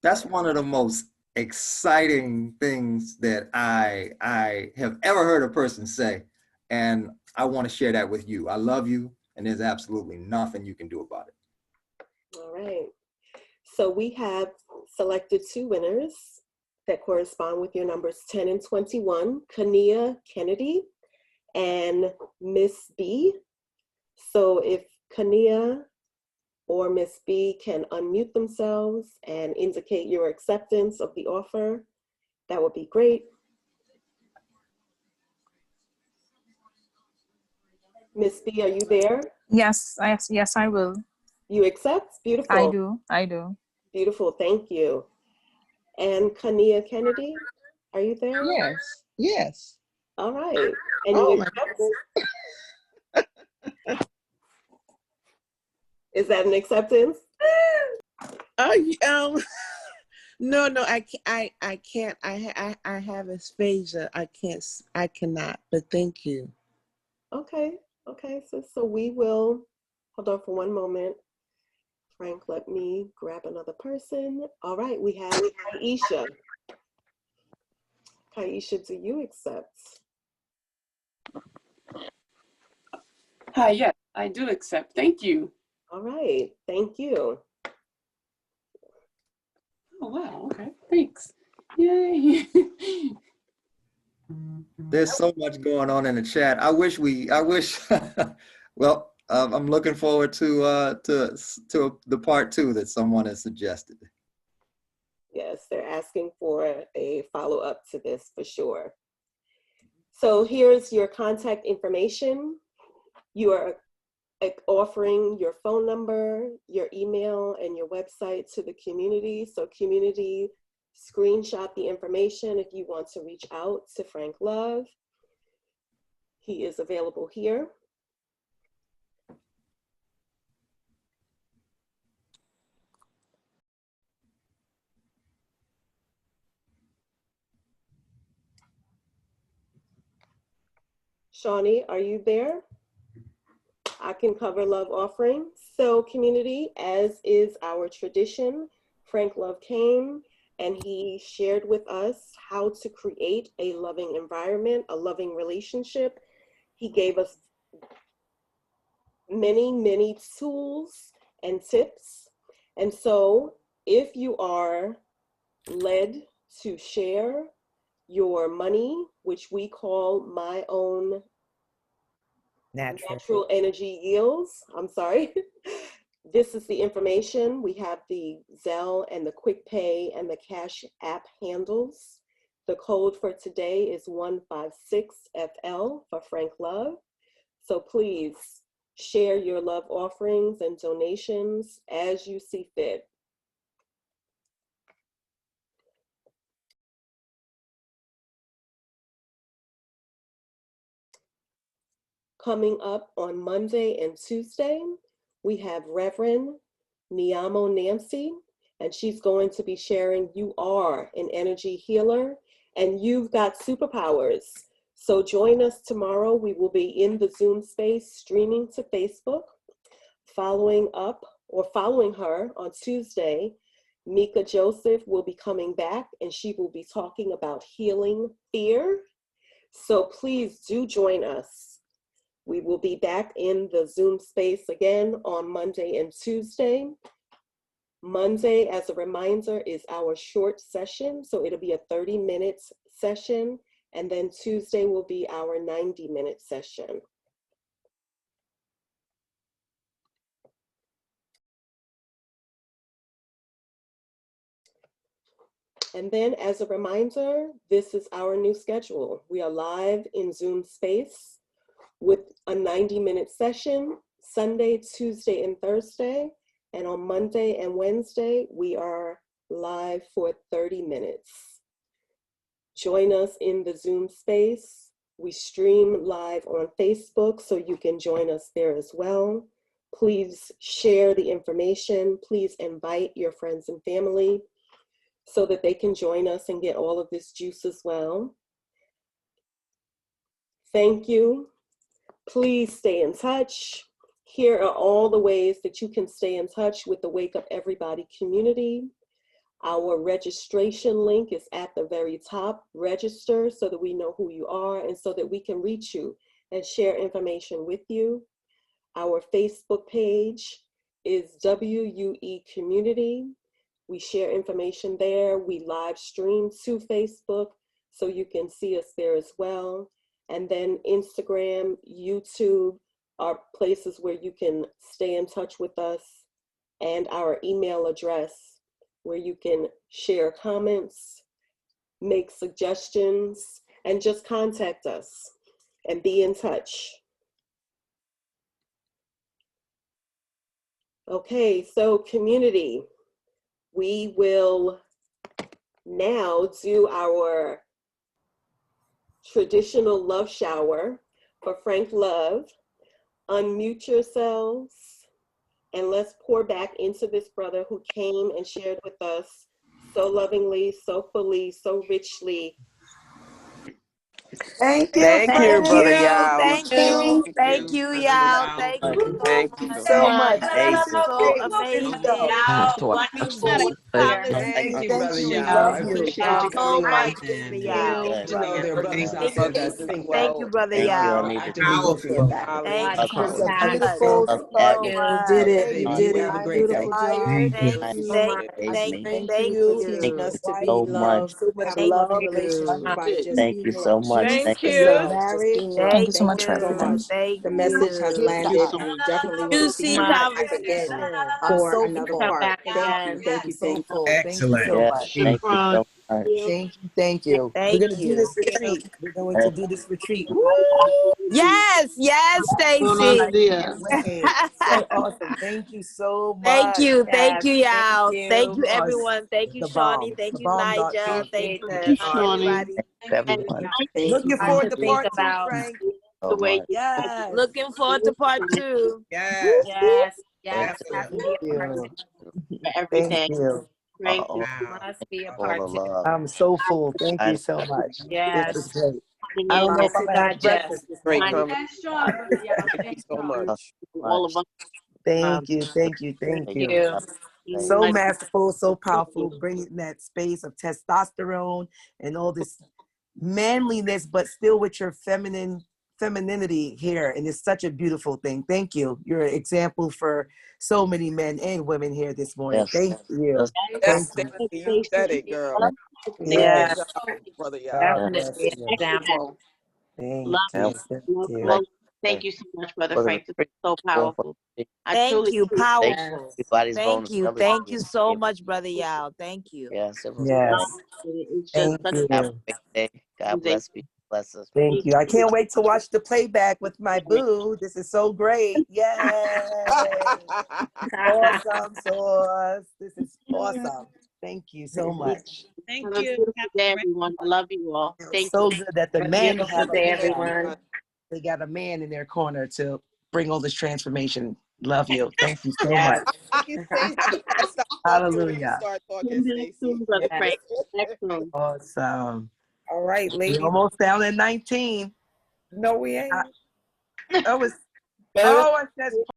Speaker 1: That's one of the most exciting things that I have ever heard a person say, and I want to share that with you. I love you, and there's absolutely nothing you can do about it.
Speaker 9: All right. So we have selected 2 winners that correspond with your numbers 10 and 21, Kania Kennedy and Miss B. So if Kania or Miss B can unmute themselves and indicate your acceptance of the offer, that would be great. Miss B, are you there?
Speaker 13: Yes, I will.
Speaker 9: You accept? Beautiful.
Speaker 13: I do.
Speaker 9: Beautiful, thank you. And Kania Kennedy, are you there?
Speaker 14: Yes.
Speaker 9: All right. And you accept? Is that an acceptance?
Speaker 14: No, I can't. I have aphasia. I cannot. But thank you.
Speaker 9: Okay. So we will hold on for one moment. Frank, let me grab another person. All right, we have Kaisha. Kaisha, do you accept?
Speaker 3: Hi, yes, I do accept. Thank you.
Speaker 9: All right, thank you.
Speaker 3: Oh, wow, okay, thanks. Yay.
Speaker 1: There's so much going on in the chat. I wish, well, I'm looking forward to the part 2 that someone has suggested.
Speaker 9: Yes, they're asking for a follow-up to this for sure. So here's your contact information. You are offering your phone number, your email, and your website to the community. So community, screenshot the information if you want to reach out to Frank Love. He is available here. Shawnee, are you there? I can cover love offering. So community, as is our tradition, Frank Love came and he shared with us how to create a loving environment, a loving relationship. He gave us many, many tools and tips. And so if you are led to share your money, which we call my own natural energy yields, I'm sorry. This is the information. We have the Zelle and the Quick Pay and the Cash App handles. The code for today is 156FL for Frank Love. So please share your love offerings and donations as you see fit. Coming up on Monday and Tuesday, we have Reverend Niamo Nancy, and she's going to be sharing You Are an Energy Healer and You've Got Superpowers. So join us tomorrow. We will be in the Zoom space streaming to Facebook. Following her on Tuesday, Mika Joseph will be coming back and she will be talking about healing fear. So please do join us. We will be back in the Zoom space again on Monday and Tuesday. Monday, as a reminder, is our short session. So it'll be a 30-minute session. And then Tuesday will be our 90-minute session. And then as a reminder, this is our new schedule. We are live in Zoom space with a 90-minute session, Sunday, Tuesday, and Thursday. And on Monday and Wednesday, we are live for 30 minutes. Join us in the Zoom space. We stream live on Facebook, so you can join us there as well. Please share the information. Please invite your friends and family so that they can join us and get all of this juice as well. Thank you. Please stay in touch. Here are all the ways that you can stay in touch with the Wake Up Everybody community. Our registration link is at the very top. Register so that we know who you are and so that we can reach you and share information with you. Our Facebook page is WUE Community. We share information there. We live stream to Facebook so you can see us there as well. And then Instagram, YouTube are places where you can stay in touch with us, and our email address where you can share comments, make suggestions, and just contact us and be in touch. Okay, so community, we will now do our traditional love shower for Frank Love. Unmute yourselves and let's pour back into this brother who came and shared with us so lovingly, so fully, so richly.
Speaker 8: Thank you,
Speaker 10: Thank you, Brother Yao.
Speaker 8: thank you, y'all. Thank you
Speaker 10: Thank you
Speaker 8: so much.
Speaker 6: Thank
Speaker 8: This
Speaker 6: you.
Speaker 8: is so amazing. Conversation.
Speaker 4: Thank you, Brother
Speaker 8: We
Speaker 4: Yao.
Speaker 8: love
Speaker 4: I
Speaker 8: you
Speaker 4: appreciate you
Speaker 8: so
Speaker 4: coming on.
Speaker 8: much, Mr. Yao.
Speaker 4: You know, there are brothers out
Speaker 8: Thank
Speaker 4: there
Speaker 8: you.
Speaker 4: that think
Speaker 8: Thank
Speaker 4: that
Speaker 8: you, Brother
Speaker 6: Thank you,
Speaker 8: Yao.
Speaker 6: Anita.
Speaker 4: actively go for your back.
Speaker 8: Thank
Speaker 6: Love
Speaker 8: you
Speaker 6: you.
Speaker 8: so much.
Speaker 2: Beautiful
Speaker 6: Love
Speaker 2: start.
Speaker 6: everyone.
Speaker 2: You did it.
Speaker 4: Baby,
Speaker 2: You
Speaker 6: Much.
Speaker 2: did
Speaker 4: you
Speaker 2: it.
Speaker 4: have a
Speaker 2: You
Speaker 4: great
Speaker 2: beautiful
Speaker 4: day.
Speaker 2: job.
Speaker 8: Thank you, thank you,
Speaker 6: Praise
Speaker 8: thank
Speaker 6: me.
Speaker 8: you,
Speaker 2: Thank
Speaker 8: thank
Speaker 2: you
Speaker 8: you.
Speaker 6: Thank
Speaker 2: teaching us
Speaker 6: you
Speaker 2: to be
Speaker 6: so much.
Speaker 2: loved. So much
Speaker 8: Thank
Speaker 2: love
Speaker 8: you.
Speaker 2: by just
Speaker 6: Thank you so much.
Speaker 2: choose
Speaker 6: Thank
Speaker 2: to
Speaker 6: you.
Speaker 2: get married.
Speaker 13: Thank
Speaker 8: Thank
Speaker 13: you so much,
Speaker 2: Thank you so
Speaker 13: Reverend.
Speaker 2: much.
Speaker 8: you. Thank
Speaker 2: The message has
Speaker 8: you.
Speaker 2: landed, and we definitely want to see
Speaker 8: Juicy
Speaker 2: you back again
Speaker 8: conversation.
Speaker 2: for another part. Thank you. Thank you. So full. Thank you so
Speaker 6: Yeah,
Speaker 2: much.
Speaker 6: thank you so much.
Speaker 2: Thank you. Thank you. We're
Speaker 8: Thank
Speaker 2: going to do
Speaker 8: you.
Speaker 2: this retreat. We're going to
Speaker 6: Hey,
Speaker 2: do this retreat. Woo!
Speaker 8: Yes, yes,
Speaker 2: I
Speaker 8: Stacy.
Speaker 2: can't wait. So awesome. Thank you so
Speaker 8: Thank
Speaker 2: much.
Speaker 8: you,
Speaker 2: Yes,
Speaker 8: y'all. Thank
Speaker 2: you
Speaker 8: you,
Speaker 2: are
Speaker 8: everyone. Thank you,
Speaker 2: the
Speaker 8: Shawnee.
Speaker 2: bomb.
Speaker 8: Thank
Speaker 2: The
Speaker 8: you,
Speaker 2: bomb.
Speaker 8: Nigel. Thank
Speaker 2: Appreciate
Speaker 8: you,
Speaker 2: that.
Speaker 8: everybody.
Speaker 6: thank you, everyone.
Speaker 2: Looking forward to part two, Frank.
Speaker 6: So much.
Speaker 2: Yes.
Speaker 8: Looking forward to part 2.
Speaker 2: Yes.
Speaker 6: Thank
Speaker 2: Excellent.
Speaker 6: you.
Speaker 2: Thank you.
Speaker 6: All the love.
Speaker 2: I'm so full. Thank you
Speaker 6: I
Speaker 2: so much. This is great.
Speaker 11: stepping
Speaker 10: I
Speaker 11: in.
Speaker 10: don't know if I'm
Speaker 14: Nicely
Speaker 10: gonna have breakfast
Speaker 14: digest.
Speaker 10: this
Speaker 14: Great
Speaker 10: morning.
Speaker 14: conversation. Thank you so much.
Speaker 11: All of us.
Speaker 10: Thank you, thank you, thank
Speaker 6: Thank
Speaker 10: you.
Speaker 6: you.
Speaker 10: So
Speaker 11: Like,
Speaker 10: masterful, so powerful, bringing that space of testosterone and all this manliness, but still with your femininity here. And it's such a beautiful thing. Thank you. You're an example for so many men and women here this morning.
Speaker 6: Yes.
Speaker 10: Thank you.
Speaker 6: Yes.
Speaker 14: Yes,
Speaker 10: Thank you.
Speaker 14: Stacy, you said it, girl.
Speaker 10: Yes.
Speaker 14: Good job, brother. Yeah.
Speaker 10: God bless
Speaker 8: Definitely an
Speaker 10: you.
Speaker 8: example.
Speaker 10: Thank
Speaker 6: Yeah.
Speaker 10: you. Thank you.
Speaker 11: most, thank you so much, Brother
Speaker 6: Was
Speaker 11: Frank. This is so
Speaker 6: for
Speaker 11: powerful. I
Speaker 8: Thank
Speaker 11: truly
Speaker 8: you.
Speaker 11: appreciate
Speaker 6: thank
Speaker 8: Powerful.
Speaker 6: everybody's
Speaker 8: Thank you.
Speaker 6: vulnerability.
Speaker 8: Thank you so much, Brother Yao. Thank you.
Speaker 6: Yes, it was
Speaker 10: Yes.
Speaker 6: great.
Speaker 11: It's just
Speaker 10: Thank
Speaker 11: such
Speaker 6: Have a
Speaker 10: you.
Speaker 6: great day. God bless you. Bless us.
Speaker 10: Thank you. I can't wait to watch the playback with my boo. This is so great. Yay. Awesome sauce. This is awesome. Thank you so much.
Speaker 11: Have a beautiful day, everyone. I love you all.
Speaker 10: It's
Speaker 11: Thank
Speaker 10: so
Speaker 11: you.
Speaker 10: good that the
Speaker 9: Have a
Speaker 10: men
Speaker 9: beautiful
Speaker 10: have a
Speaker 9: day,
Speaker 10: man.
Speaker 9: everyone.
Speaker 10: They got a man in their corner to bring all this transformation. Love you. Thank you so much.
Speaker 14: Thank you, Stacey. You gotta stop talking when you
Speaker 10: Hallelujah.
Speaker 14: start talking, Stacey.
Speaker 11: Soon, Brother
Speaker 2: Yes.
Speaker 11: Frank. Excellent.
Speaker 10: Awesome.
Speaker 2: All right,
Speaker 10: We
Speaker 2: ladies.
Speaker 10: almost down at 19.
Speaker 2: No, we ain't.
Speaker 10: I said